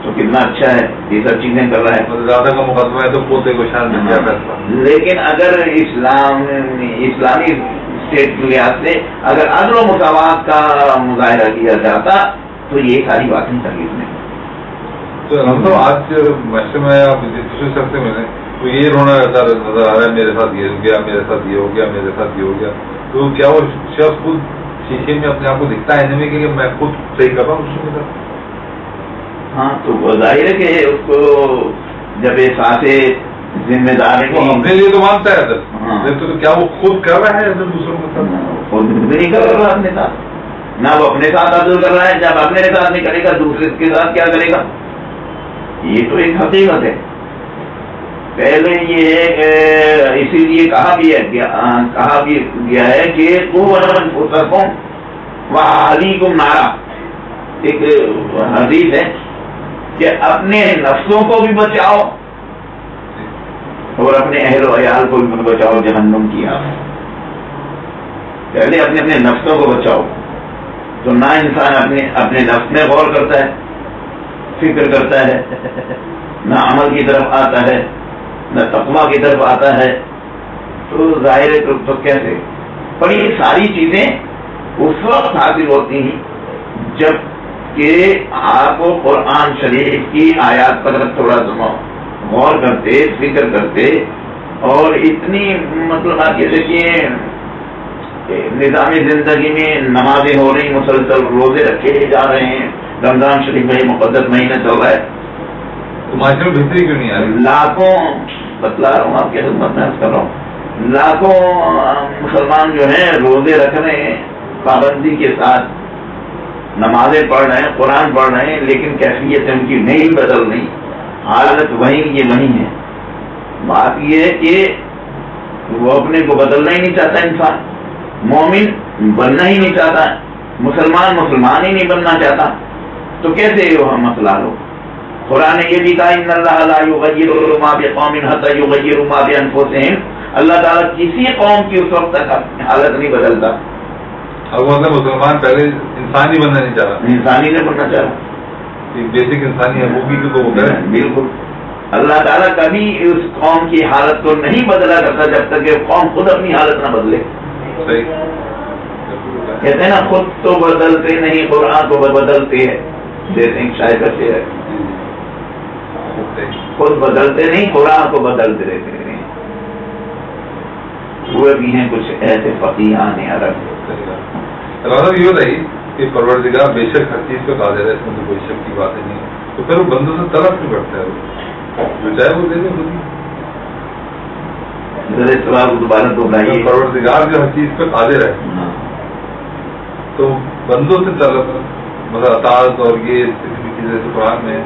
تو کتنا اچھا ہے، یہ سب چیزیں کر رہا ہے۔ زیادہ کا مقدمہ ہے تو پوتے کو شان مل جائے فیصلہ۔ لیکن اگر اسلامی اسٹیٹ کے لحاظ سے اگر عدل و مساوات کا مظاہرہ کیا جاتا تو یہ ساری باتیں تکلیف نہیں۔ تو آج معاشرے میں آپ دوسرے شخص سے ملیں تو یہ رونا رہتا نظر آ رہا ہے، میرے ساتھ یہ ہو گیا، میرے ساتھ یہ ہو گیا، میرے ساتھ یہ ہو گیا، تو کیا وہ شخص خود شیشے میں اپنے آپ کو دکھتا ہے میں کہ میں خود صحیح کر رہا ہوں اس کے ساتھ؟ ہاں تو وہ ظاہر ہے کہ اس کو جب احساس ذمہ داری وہ اپنے لیے تو مانتا ہے، تو کیا وہ خود کر رہا ہے دوسروں کے ساتھ؟ خود نہیں کر رہا اپنے ساتھ، نہ وہ اپنے ساتھ عدل کر رہا ہے، جب اپنے ساتھ نہیں کرے گا دوسرے کے ساتھ کیا کرے گا؟ یہ تو ایک حقیقت ہے۔ پہلے یہ اسی لیے کہا بھی گیا ہے کہ وعلیکم نارا، ایک حدیث ہے کہ اپنے نفسوں کو بھی بچاؤ اور اپنے اہل و عیال کو بھی بچاؤ جہنم کی آگ۔ پہلے اپنے نفسوں کو بچاؤ، تو نہ انسان اپنے نفس میں غور کرتا ہے، فکر کرتا ہے، نہ عمل کی طرف آتا ہے، نہ تقویٰ کی طرف آتا ہے، تو ظاہر ہے تو کیسے؟ پر یہ ساری چیزیں اس وقت حاصل ہوتی ہیں جب کہ آپ کو قرآن شریف کی آیات پر تھوڑا سا غور کرتے، فکر کرتے، اور اتنی مطلب آپ یہ دیکھیے نظامی زندگی میں نمازیں ہو رہی، مسلسل روزے رکھے جا رہے ہیں، رمضان شریف میں مقدس مہینہ چل رہا ہے، تو معاشرے میں بہتری کیوں نہیں آ رہی؟ لاکھوں بتلا رہا ہوں آپ کی خدمت میں کر رہا ہوں، لاکھوں مسلمان جو ہیں روزے رکھ رہے ہیں پابندی کے ساتھ، نمازیں پڑھ رہے ہیں، قرآن پڑھ رہے ہیں، لیکن کیفیت ان کی نہیں بدل رہی، حالت وہی یہ وہی ہے۔ بات یہ ہے کہ وہ اپنے کو بدلنا ہی نہیں چاہتا، انسان مومن بننا ہی نہیں چاہتا، مسلمان ہی نہیں بننا چاہتا، تو کیسے وہ مسئلہ ہو؟ قرآن نے یہ بھی کہا ان اللہ لا یغیر ما بقوم حتی یغیروا ما بانفسہم، اللہ تعالیٰ کسی قوم کی اس وقت تک حالت نہیں بدلتا۔ اب مطلب مسلمان پہلے انسان ہی بننا نہیں چاہ رہا، انسان ہی نہیں بننا چاہ رہا، ایک بیسک انسانی ہے وہ بھی تو وہ کرے۔ بالکل، اللہ تعالیٰ کبھی اس قوم کی حالت کو نہیں بدلا کرتا جب تک کہ قوم خود اپنی حالت نہ بدلے۔ صحیح کہتے ہیں نا خود تو بدلتے نہیں، قرآن کو بدلتے ہیں، جیسے ایک شاعر کرتے ہیں خود بدلتے نہیں، قرآن کو بدلتے رہتے ہیں۔ ہوئے بھی ہیں کچھ ایسے فقیہان عرب۔ یہ بتائیے کہ پروردگار بے شک ہر چیز پہ قادر ہے، اس میں تو کوئی شک کی بات نہیں ہے، تو پھر وہ بندوں سے طلب کیوں کرتا ہے؟ وہ جو چاہے وہ دے دے خود ہی۔ سوال کو دوبارہ دہرائیے۔ پروردگار جو ہر چیز پہ قادر ہے تو بندوں سے طلب، مطلب اطاعت اور یہ چیزیں تو قرآن میں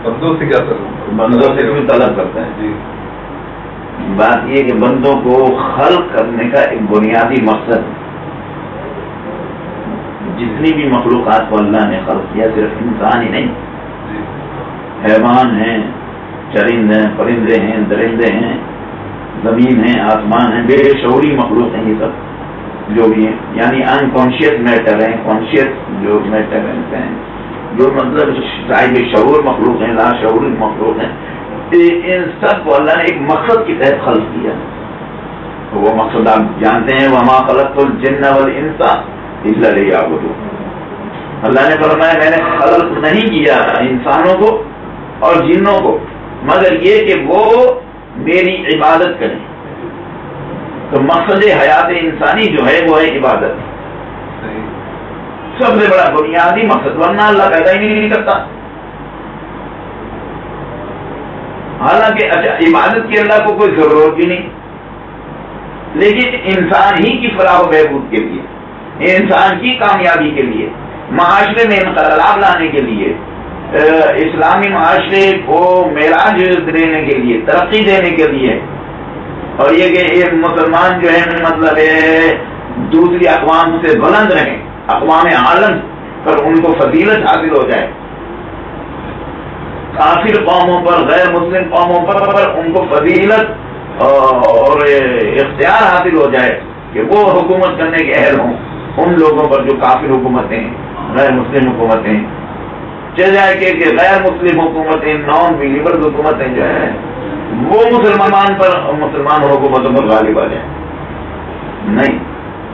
بندوں سے کیا طلب؟ بندوں سے کیوں طلب کرتا ہے؟ جی بات یہ کہ بندوں کو خلق کرنے کا ایک بنیادی مقصد، جتنی بھی مخلوقات کو اللہ نے خلق کیا صرف انسان ہی نہیں، حیوان ہیں، چرند ہیں، پرندے ہیں، درندے ہیں، زمین ہیں، آسمان ہیں، بے شعوری مخلوق ہیں، یہ سب جو بھی ہیں، یعنی انکانشیس میٹر ہیں، کانشیس جو میٹر ہیں، جو مطلب صاحب شعور مخلوق ہیں، لا شعور مخلوق ہیں، ان سب کو اللہ نے ایک مقصد کے تحت خلق کیا۔ وہ مقصد آپ جانتے ہیں، وما خلقت الجن والانس الا لیعبدون، اللہ نے فرمایا میں نے خلق نہیں کیا انسانوں کو اور جنوں کو مگر یہ کہ وہ میری عبادت کریں. تو مقصد حیات انسانی جو ہے وہ ہے عبادت، سب سے بڑا بنیادی مقصد، ورنہ اللہ پیدا ہی نہیں کرتا. حالانکہ عبادت کی اللہ کو کوئی ضرورت بھی نہیں، لیکن انسان ہی کی فلاح و بہبود کے لیے، انسان کی کامیابی کے لیے، معاشرے میں انقلاب لانے کے لیے، اسلامی معاشرے کو معراج دینے کے لیے، ترقی دینے کے لیے، اور یہ کہ ایک مسلمان جو ہے مطلب دوسری اقوام سے بلند رہیں، اقوام عالم پر ان کو فضیلت حاصل ہو جائے، کافر قوموں پر، غیر مسلم قوموں پر ان کو فضیلت اور اختیار حاصل ہو جائے کہ وہ حکومت کرنے کے اہل ہوں ان لوگوں پر جو کافر حکومتیں، غیر مسلم حکومتیں، چل جائے کہ غیر مسلم حکومتیں، نان بلیورز حکومتیں جو ہیں وہ مسلمان حکومتوں پر غالب آ جائیں. نہیں،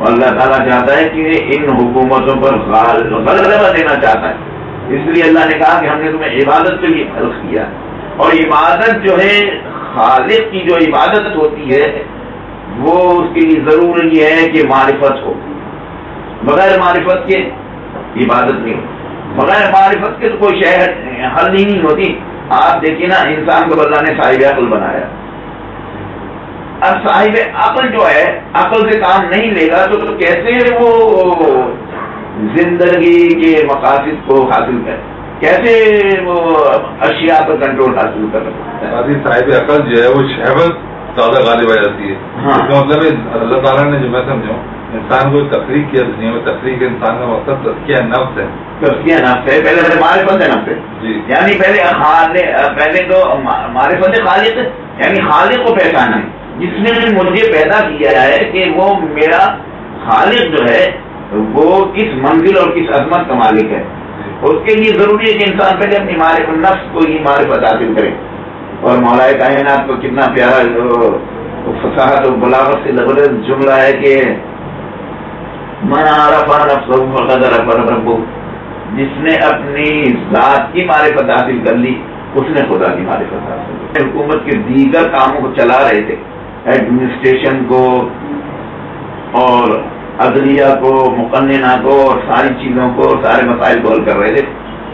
اللہ تعالیٰ چاہتا ہے کہ ان حکومتوں پر غلبہ دینا چاہتا ہے. اس لیے اللہ نے کہا کہ ہم نے تمہیں عبادت کے لیے خلق کیا، اور عبادت جو ہے خالق کی جو عبادت ہوتی ہے وہ اس کے لیے ضروری ہے کہ معرفت ہو. بغیر معرفت کے عبادت نہیں ہو، بغیر معرفت کے تو کوئی شے حل ہی نہیں ہوتی. آپ دیکھیے نا، انسان کو اللہ نے صاحب عقل بنایا، اب صاحب عقل جو ہے عقل سے کام نہیں لے گا تو کیسے وہ زندگی کے مقاصد کو حاصل کرے، کیسے وہ اشیاء پر کنٹرول حاصل کر سکتا ہے. صاحب عقل جو ہے وہ شہوت زیادہ غالب آ جاتی ہے. اس کا مطلب اللہ تعالیٰ نے جو میں سمجھوں انسان کو تفریح کیا دنیا میں، تفریح انسان کا مقصد تزکیہ نفس ہے. تزکیہ نفس ہے، پہلے معرفت نفس ہے جی. یعنی پہلے تو معرفت خالق ہے، یعنی خالق کو پہچانا ہے جس نے مجھے پیدا کیا ہے کہ وہ میرا خالق جو ہے وہ کس منزل اور کس عظمت کا مالک ہے. اس کے لیے ضروری ہے کہ انسان پہلے اپنی معرفت نفس کو ہی معرفت حاصل کرے. اور مولا کائنات کو کتنا پیارا فصاحت و بلاغت سے لبریز جملہ ہے کہ من عرف نفسہ فقد عرف ربہ، جس نے اپنی ذات کی معرفت حاصل کر لی اس نے خدا کی معرفت حاصل کی. حکومت کے دیگر کاموں کو چلا رہے تھے، ایڈمنسٹریشن کو اور عدلیہ کو، مقننہ کو، اور ساری چیزوں کو، سارے مسائل کو حل کر رہے تھے.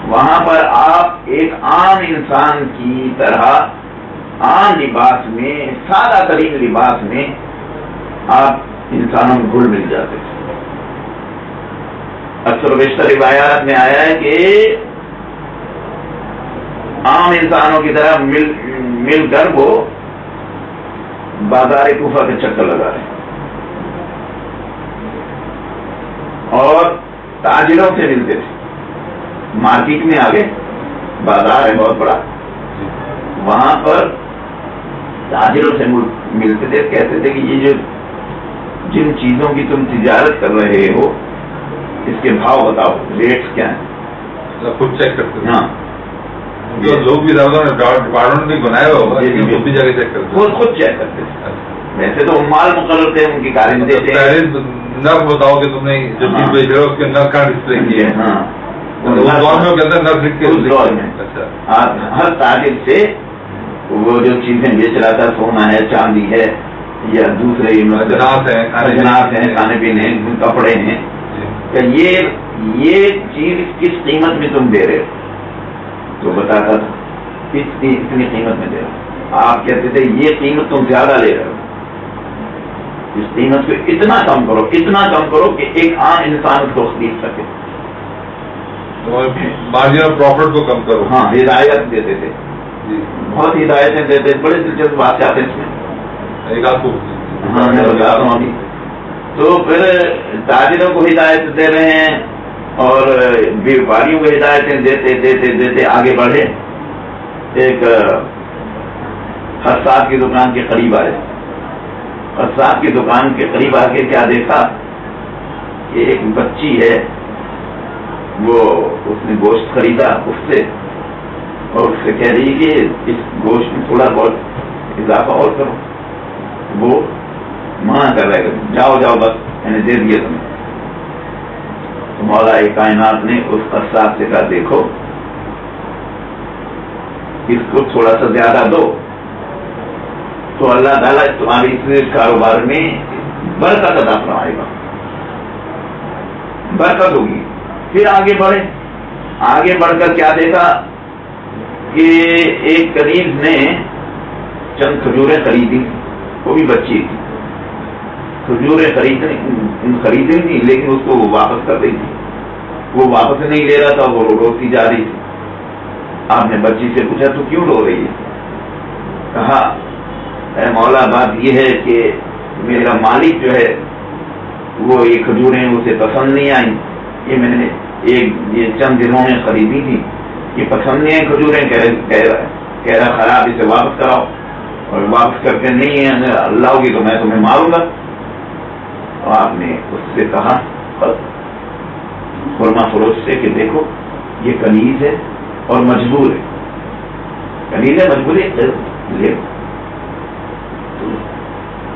وہاں پر آپ ایک عام انسان کی طرح عام لباس میں، سادہ ترین لباس میں آپ انسانوں میں گھل مل جاتے تھے. اکثر و بیشتر روایات میں آیا ہے کہ عام انسانوں کی طرح مل کر وہ بازار کوفہ کے چکر لگا رہے ہیں اور تاجروں سے ملتے تھے. مارکیٹ میں آگے بازار ہے بہت بڑا، وہاں پر تاجروں سے ملتے تھے، کہتے تھے کہ یہ جو جن چیزوں کی تم تجارت کر رہے ہو اس کے بھاؤ بتاؤ، ریٹس کیا ہیں. خود چیک کرتے ہیں. ہاں، لوگ بھی ڈپارٹمنٹ بھی بنائے ہوگا بھی جگہ چیک کرتے، خود چیک کرتے تھے. ویسے تو مال مقرر تھے ان کی کارندے تھے. نرخ بتاؤ کہ تم نے جو چیز بیچ رہے ہو اس کے نرخ کا ڈسپلے کیا ہے. ہاں، اس دور میں کہتے ہیں نرخ لکھ کے، اس دور میں ہر تاجر سے وہ جو چیزیں بیچ رہا تھا، سونا ہے، چاندی ہے، یا دوسرے اجناس ہیں، کھانے پینے ہیں، کپڑے ہیں، کہ یہ چیز کس قیمت میں تم دے رہے ہو، تو بتاتا تھا اتنی قیمت میں دے رہے ہو. آپ کہتے تھے یہ قیمت تم زیادہ لے رہے ہو، اس قیمت کو اتنا کم کرو کہ ایک عام انسان اس کو خرید سکے. مارجن آف پروفٹ کو کم کرو. ہاں، ہدایت دیتے تھے، بہت ہدایتیں دیتے، بڑے دلچسپ باتیں اس میں. ایک آپ کو ہاں میں بتا رہا ہوں ابھی. تو پھر تاجروں کو ہدایت دے رہے ہیں اور بیوپاریوں کو ہدایتیں دیتے آگے بڑھے. ایک حساب کی دکان کے قریب آئے. حساب کی دکان کے قریب آ کے کیا دیکھا کہ ایک بچی ہے، وہ اس نے گوشت خریدا اس سے، اور اس سے کہہ رہی کہ اس گوشت میں تھوڑا بہت اضافہ اور کرو. وہ منع کر رہے گا، جاؤ بس میں نے دے دیا تمہیں. تو مولا کائنات نے اس قصاب سے کہا دیکھو اس کو تھوڑا سا زیادہ دو، تو اللہ تعالیٰ تمہاری اس کاروبار میں برکت عطا فرمائے گا، برکت ہوگی۔ پھر آگے بڑھے، آگے بڑھ کر کیا دیکھا کہ ایک کنیز نے چند کھجوریں خریدی، وہ بھی بچی تھی، کھجوریں خریدی تھی لیکن اس کو وہ واپس کر رہی تھی، وہ واپس نہیں لے رہا تھا، وہ روتی جا رہی تھی۔ آپ نے بچی سے پوچھا تو کیوں رو رہی ہے؟ کہا اے مولا بات یہ ہے کہ میرا مالک جو ہے وہ یہ کھجوریں اسے پسند نہیں آئی، یہ میں نے یہ چند دنوں میں خریدی تھی، یہ پسند نہیں آئی کھجوریں، کہہ رہا خراب، اسے واپس کراؤ، اور واپس کر کے نہیں لاؤ گی تو میں تمہیں ماروں گا۔ تو آپ نے اس سے کہا خرما فروش سے کہ دیکھو یہ کنیز ہے اور مجبور ہے، کنیز ہے مجبور ہے، لے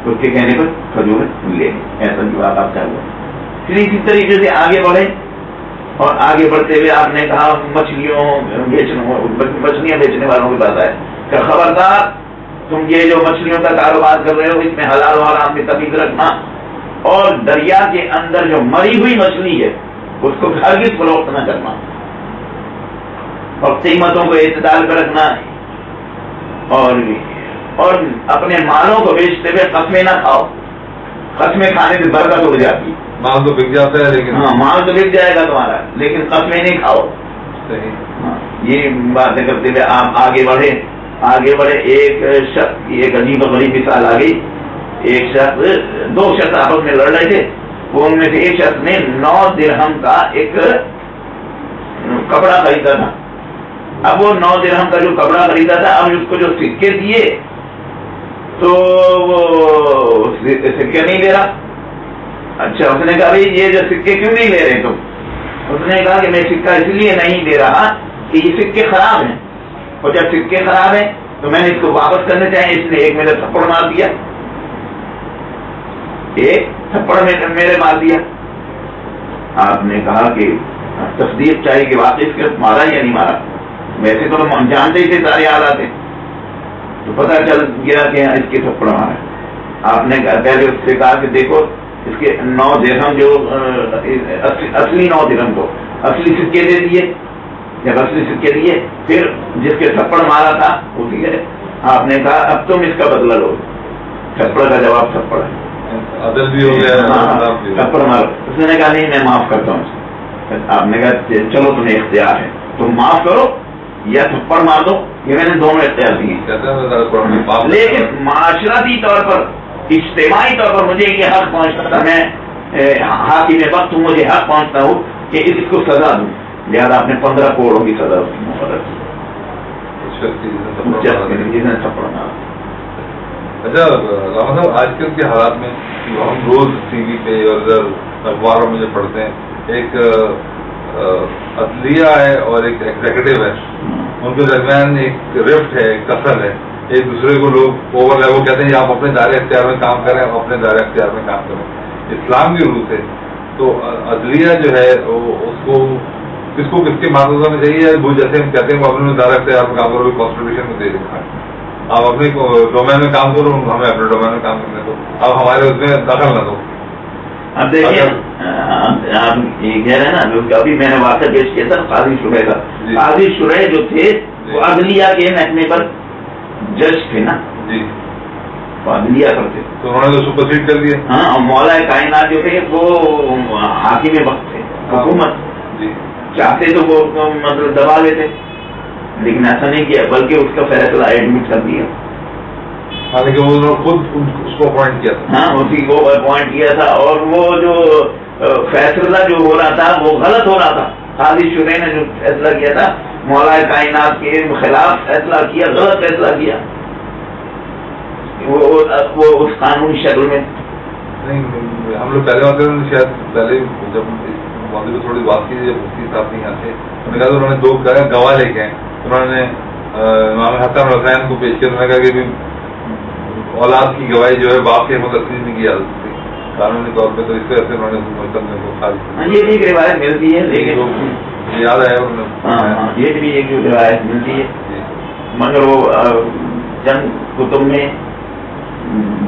اس کے کہنے پر کھجور لے، ایسا کی بات آپ چاہیے۔ پھر اسی طریقے سے آگے بڑھے، اور آگے بڑھتے ہوئے آپ نے کہا مچھلیاں بیچنے والوں کی بات ہے کہ خبردار تم یہ جو مچھلیوں کا کاروبار کر رہے ہو اس میں حلال و حرام کی تمیز رکھنا، اور دریا کے اندر جو مری ہوئی مچھلی ہے اس کو ہرگز فروخت نہ کرنا، اور قیمتوں کو اعتدال پہ رکھنا، اور اپنے مالوں کو بیچتے ہوئے قسمیں نہ کھاؤ، قسمیں کھانے سے برکت ہو جاتی، مال تو بک جاتا ہے لیکن ہاں مال تو بک جائے گا تمہارا لیکن قسمیں نہیں کھاؤ۔ یہ باتیں کرتے ہوئے آپ آگے بڑھے، ایک عجیب و غریب مثال آ گئی۔ ایک شخص، دو شخص آپس میں لڑ رہے تھے، وہ ان میں سے ایک شخص نے 9 درہم کا ایک کپڑا خریدا تھا۔ اب وہ 9 درہم کا جو کپڑا خریدا تھا، اب اس کو جو سکے دیے تو وہ سکے نہیں لے رہا۔ اچھا، اس نے کہا بھائی یہ جو سکے کیوں نہیں لے رہے تم؟ اس نے کہا کہ میں سکہ اس لیے نہیں دے رہا کہ یہ سکے خراب ہیں، اور جب سکے خراب ہیں تو میں نے اس کو واپس کرنے چاہے، اس نے ایک میرے تھپڑ مار دیا، ایک تھپڑ میرے مار دیا۔ آپ نے کہا کہ تصدیق چاہیے کہ واقعی اس کے مارا یا نہیں مارا، ویسے تو ہم جانتے ہی تھے سارے حالات ہیں، تو پتہ چل گیا کہ اس کے تھپڑ مارا۔ آپ نے پہلے اس سے کہا کہ دیکھو اس کے 9 درہم جو اصلی 9 درہم کو اصلی سکے دے دیے، جب اصلی سکے دیے پھر جس کے تھپڑ مارا تھا اسی ہے۔ آپ نے کہا اب تم اس کا بدلہ لو، تھپڑ کا جواب تھپڑ ہے، عدل بھی ہو گیا، تھپڑ مارو۔ اس نے کہا نہیں میں معاف کرتا ہوں۔ آپ نے کہا چلو تمہیں اختیار ہے، تم معاف کرو یا تھپڑ مار دو، یہ میں نے دونوں اختیار دیے، لیکن معاشرتی طور پر، اجتماعی طور پر مجھے یہ حق پہنچتا تھا، میں حاکم وقت ہوں، مجھے حق پہنچتا ہوں کہ اس کو سزا دوں، لہٰذا آپ نے 15 کروڑوں کی سزا اس کی مقرر کی۔ اچھا راما صاحب، آج کل کے حالات میں ہم روز ٹی وی پہ اور ادھر اخباروں میں جو پڑھتے ہیں، ایک عدلیہ ہے اور ایک ایگزیکٹو ہے، ان کے درمیان ایک رفٹ ہے، ایک کسر ہے، ایک دوسرے کو لوگ اوور لے، وہ کہتے ہیں آپ اپنے دائرے اختیار میں کام کریں، آپ اپنے دائرے اختیار میں کام کریں۔ اسلام کی روح سے تو عدلیہ جو ہے اس کو کس کے معذرت میں چاہیے، وہ جیسے ہم کہتے ہیں وہ اپنے دائرے اختیار میں کام کرو، کانسٹیٹیوشن میں دے رکھا ہے، آپ اپنے ڈومین میں کام کرو، ہمیں اپنے ڈومین میں کام کرنے دو، آپ ہمارے اس میں دخل نہ دو۔ اب دیکھیے آپ یہ کہہ رہے ہیں نا، ابھی میں نے واقعہ پیش کیا تھا قاضی شرح کا، قاضی شرح جو تھے وہ عدلیہ کے محکمے پر جج تھے نا جی، وہ عدلیہ کرتے، تو انہوں نے تو سپرسیڈ کر دیا۔ ہاں، اور مولا کائنات جو تھے وہ حاکم وقت تھے، حکومت جی، چاہتے تو وہ مطلب دبا لیتے، لیکن ایسا نہیں کیا، بلکہ اس کا فیصلہ ایڈمٹ کر دیا، حالانکہ وہ انہوں نے خود اس کو اپوائنٹ کیا تھا۔ ہاں، اسی کو اپوائنٹ کیا تھا، اور وہ جو فیصلہ جو ہو رہا تھا وہ غلط ہو رہا تھا، قاضی شرح نے جو فیصلہ کیا تھا مولا کائنات کے خلاف فیصلہ کیا، غلط فیصلہ کیا، وہ اس قانونی شکل میں نہیں، ہم لوگ پہلے بات کریں، شاید پہلے جب اس موضوع کو تھوڑی بات کی، جب مفتی صاحب نہیں آتے، انہوں نے کہا انہوں نے 2 گواہ لے کے آئے، انہوں نے امام حسن حسین کو پیش کیا، انہوں نے کہا کہ اولاد کی گواہی جو ہے باپ کی تسلیم نہیں کی جا سکتی، قانونی طور پہ تو اس وجہ سے انہوں نے حکومت کرنے کو خاص یہ بھی ایک روایت ملتی ہے، لیکن یاد آیا انہوں نے، یہ بھی ایک روایت ملتی ہے، مگر وہ چند کتب میں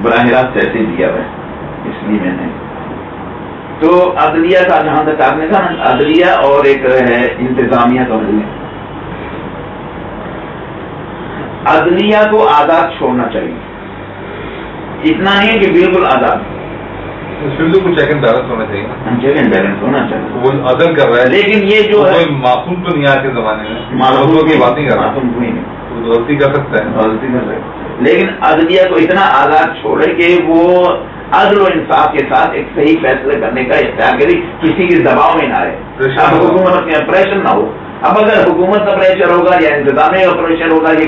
براہ راست ایسے دیا ہوا ہے، اس لیے میں نے تو عدلیہ کا جہاں تک آپ نے کہا نا، عدلیہ اور ایک ہے انتظامیہ کا عدلیہ. عدلیہ کو آزاد چھوڑنا چاہیے، اتنا نہیں ہے کہ بالکل آزاد، شروع کو چیک اینڈ بیلنس ہونا چاہیے، چیک اینڈ بیلنس ہونا چاہیے. وہ عدل کر رہا ہے، لیکن یہ جو ہے معصوم تو نہیں آج کے زمانے میں، معصوم کی بات نہیں کر رہا، معصوم کوئی نہیں، وہ غلطی کر سکتا ہے، غلطی کر سکتا ہے، لیکن عدلیہ کو اتنا آزاد چھوڑے کہ وہ عدل و انصاف کے ساتھ ایک صحیح فیصلے کرنے کا اختیار کرے، کسی کے دباؤ میں نہ رہے، اب حکومت کا پریشر نہ ہو. اب اگر حکومت کا پریشر ہوگا یا انتظامیہ کا پریشر ہوگا یا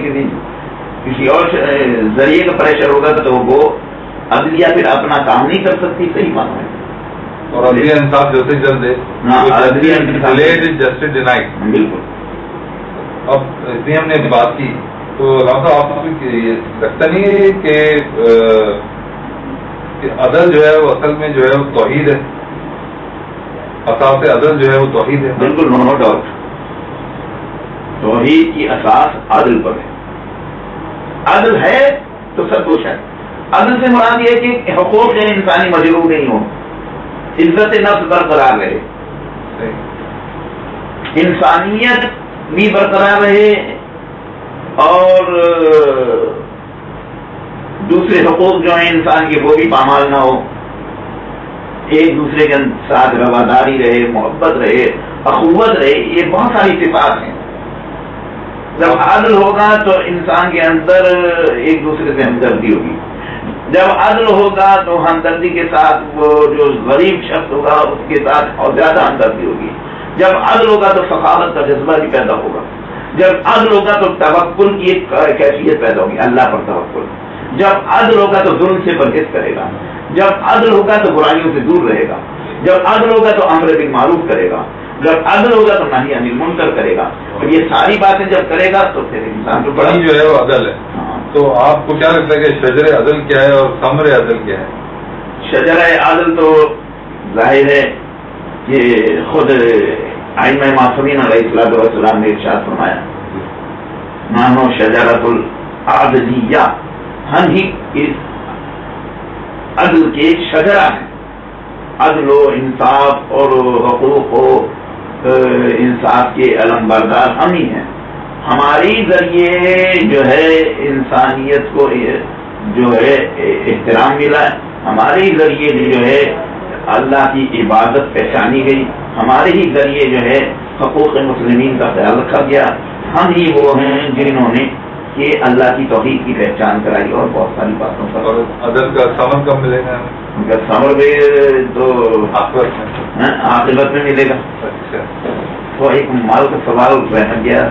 کسی اور ذریعے کا پریشر ہوگا تو وہ عدلیہ پھر اپنا کام نہیں کر سکتی صحیح معنوں میں. اور عدلیہ انصاف جو سے جلد ہے، جسٹس ڈینائڈ. بالکل. اب اتنی ہم نے بات کی تو علامہ صاحب آپ کو یہ لگتا نہیں ہے کہ عدل جو ہے وہ اصل میں جو ہے وہ توحید ہے، اساس عدل جو ہے وہ توحید ہے؟ بالکل، نو ڈاؤٹ. توحید کی اساس عدل پر ہے. عدل ہے تو سب کچھ ہے. عدل سے مراد یہ کہ حقوق انسانی مجروح نہیں ہو، عزت نفس برقرار رہے، انسانیت بھی برقرار رہے اور دوسرے حقوق جو ہیں انسان کے وہ بھی پامال نہ ہو، ایک دوسرے کے ساتھ رواداری رہے، محبت رہے، اخوت رہے. یہ بہت ساری صفات ہیں. جب عدل ہوگا تو انسان کے اندر ایک دوسرے سے ہمدردی ہوگی. جب عدل ہوگا تو ہمدردی کے ساتھ وہ جو غریب شخص ہوگا اس کے ساتھ اور زیادہ ہمدردی ہوگی. جب عدل ہوگا تو سخاوت کا جذبہ بھی پیدا ہوگا. جب عدل ہوگا تو توکل کی ایک کیفیت پیدا ہوگی، اللہ پر توکل. جب عدل ہوگا تو ظلم سے پرہیز کرے گا. جب عدل ہوگا تو برائیوں سے دور رہے گا. جب عدل ہوگا تو امر بالمعروف کرے گا. جب عدل ہوگا تو نہی عن المنکر کرے گا. اور یہ ساری باتیں جب کرے گا تو پھر انسان تو بڑی جو ہے وہ عدل ہے. تو آپ کو کیا لگتا ہے کہ شجر عدل کیا ہے اور ثمر عدل کیا ہے؟ شجر عدل تو ظاہر ہے کہ خود ائمہ معصومین علیہ السلام نے ارشاد فرمایا، مانو شجرۃ العدلیہ، ہم ہی اس عدل کے شجرہ ہیں. عدل و انصاف اور حقوق و انصاف کے علم بردار ہم ہی ہیں. ہماری ذریعے جو ہے انسانیت کو جو ہے احترام ملا، ہمارے ذریعے جو ہے اللہ کی عبادت پہچانی گئی، ہمارے ہی ذریعے جو ہے حقوق مسلمین کا خیال رکھا گیا. ہم ہی وہ ہیں جنہوں نے یہ اللہ کی توحید کی پہچان کرائی اور بہت ساری باتوں پر. اور عدل کا ثمر کب ملے گا؟ ان کا ثمر بھی تو عاقبت میں ملے گا. تو ایک مال کا سوال رہ گیا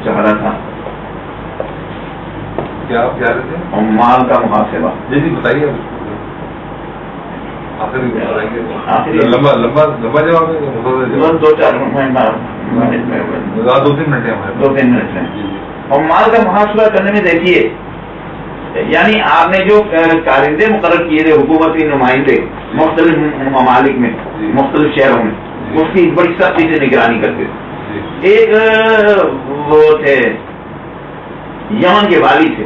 چاہ رہا تھا، کیا آپ کہہ رہے تھے؟ مال کا محاسبہ. جی جی بتائیے. لمبا جواب ہے، 2-4 منٹ میں 2-3 منٹ ہے ہمارے، 2-3 منٹ میں. اور مال کا محاسبہ کرنے میں دیکھیے، یعنی آپ نے جو کارندے مقرر کیے تھے حکومتی نمائندے مختلف ممالک میں، مختلف شہروں میں، اس کی بڑی سختی سے نگرانی کرتے تھے. ایک وہ تھے یمن کے والی تھے،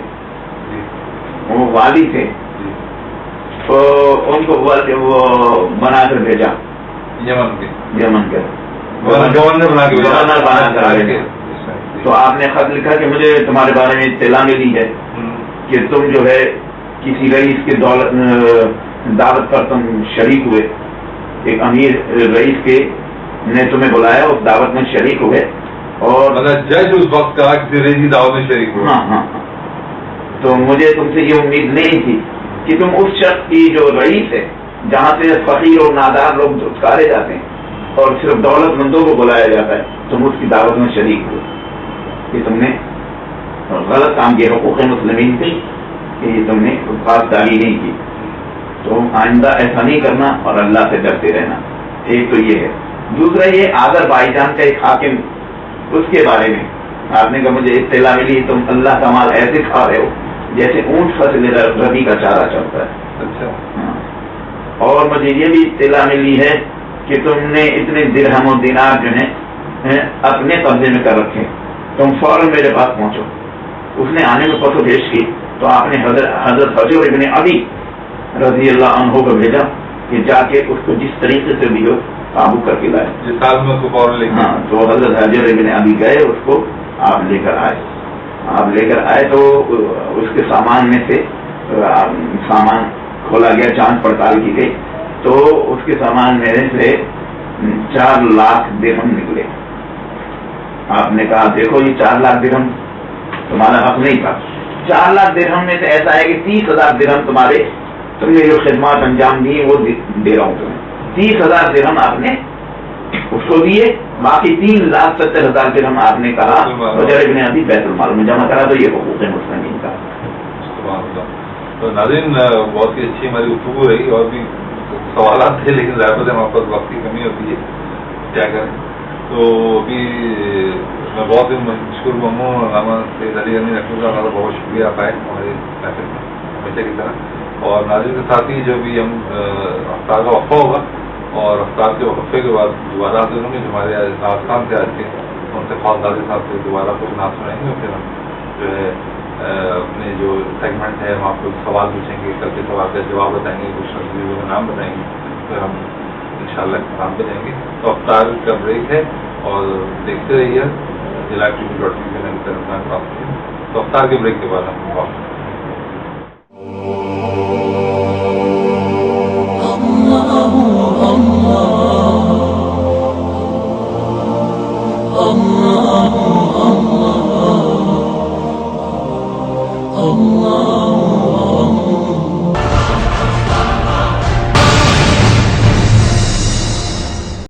وہ والی تھے تو ان کو وہ بنا کر بھیجا یمن کے گورنر بنا کر آگے. تو آپ نے خط لکھا کہ مجھے تمہارے بارے میں اطلاع ملی ہے کہ تم جو ہے کسی رئیس کے دعوت پر تم شریک ہوئے، ایک امیر رئیس کے نے تمہیں بلایا، اس دعوت میں شریک ہوئے. اور جج اس وقت کا کسی رئیس کی دعوت میں شریک ہوئے. ہاں. تو مجھے تم سے یہ امید نہیں تھی کہ تم اس شخص کی جو رئیس ہے، جہاں سے فقیر اور نادار لوگ اتارے جاتے ہیں اور صرف دولت مندوں کو بلایا جاتا ہے، تم اس کی دعوت میں شریک ہوئے. کہ تم نے غلط کام کیا، حقوق مسلمین تھی کہ تم نے پاسداری نہیں کی. تو آئندہ ایسا نہیں کرنا اور اللہ سے ڈرتے رہنا. ایک تو یہ ہے. دوسرا یہ آذربائیجان کا ایک حاکم، اس کے بارے میں آپ نے کہا مجھے اطلاع ملی تم اللہ کا مال ایسے کھا رہے ہو جیسے اونٹ فصل ربی کا چارہ چلتا ہے. اچھا. اور مجھے یہ بھی اطلاع ملی ہے کہ تم نے اتنے درہم و دینار جو ہیں اپنے قبضے میں کر رکھے, تم فوراً میرے پاس پہنچو. اس نے آنے میں پتو پیش کی تو آپ نے حضرت حجر ابن ابی رضی اللہ عنہ کو بھیجا کہ جا کے اس کو جس طریقے سے بھی ہو قابو کر کے لائے. جس سال میں اس کو فوراً لے کے. ہاں, تو حضرت حجر ابن ابی گئے, اس کو آپ لے کر آئے تو اس کے سامان میں سے سامان کھولا گیا, جانچ پڑتال کی گئی تو اس کے سامان میں سے 4 لاکھ درہم نکلے. آپ نے کہا دیکھو یہ 4 لاکھ درہم تمہارا حق نہیں تھا. 4 لاکھ درہم میں سے ایسا ہے کہ 30,000 درہم تم نے جو خدمات انجام دی وہ دے رہا ہوں تمہیں. 30,000 درہم آپ نے اس کو دیے, باقی 3,70,000 درہم آپ نے کہا حجر ابن ابی بیت المال میں جمع کرا. تو یہ حقوق مسلمین کا. تو ناظرین بہت ہی اچھی ہماری گفتگو رہی, اور بھی سوالات تھے لیکن ظاہر ہے ہمارے پاس وقت کی کمی ہوتی ہے, کیا کریں. تو ابھی میں بہت ہی مشکور ممنون علامہ سید علی غنی رحمۃ اللہ کا بہت شکریہ آپ آئے ہمارے محفل میں ہمیشہ کی طرح. اور ناظرین کے ساتھ ہی جو بھی ہم افطار کا وقفہ ہوگا, اور افطار کے وقفے کے بعد دوبارہ حاضر ہوں گے. جو ہمارے ناز خان تھے آج کے, ان سے خاص دادی صاحب سے دوبارہ کچھ ناز سنائیں گے. پھر ہم جو ہے اپنے جو سیگمنٹ ہے ہم آپ کو سوال پوچھیں گے, کل کے سوال کا جواب بتائیں گے, کچھ چیزوں کا نام بتائیں گے, پھر ہم انشاءاللہ کام پہ جائیں گے. تو افطار کا بریک ہے اور دیکھتے رہیے JLiveTV.com کے نئی طرف. تو افطار کے بریک کے بعد ہم واپس Allah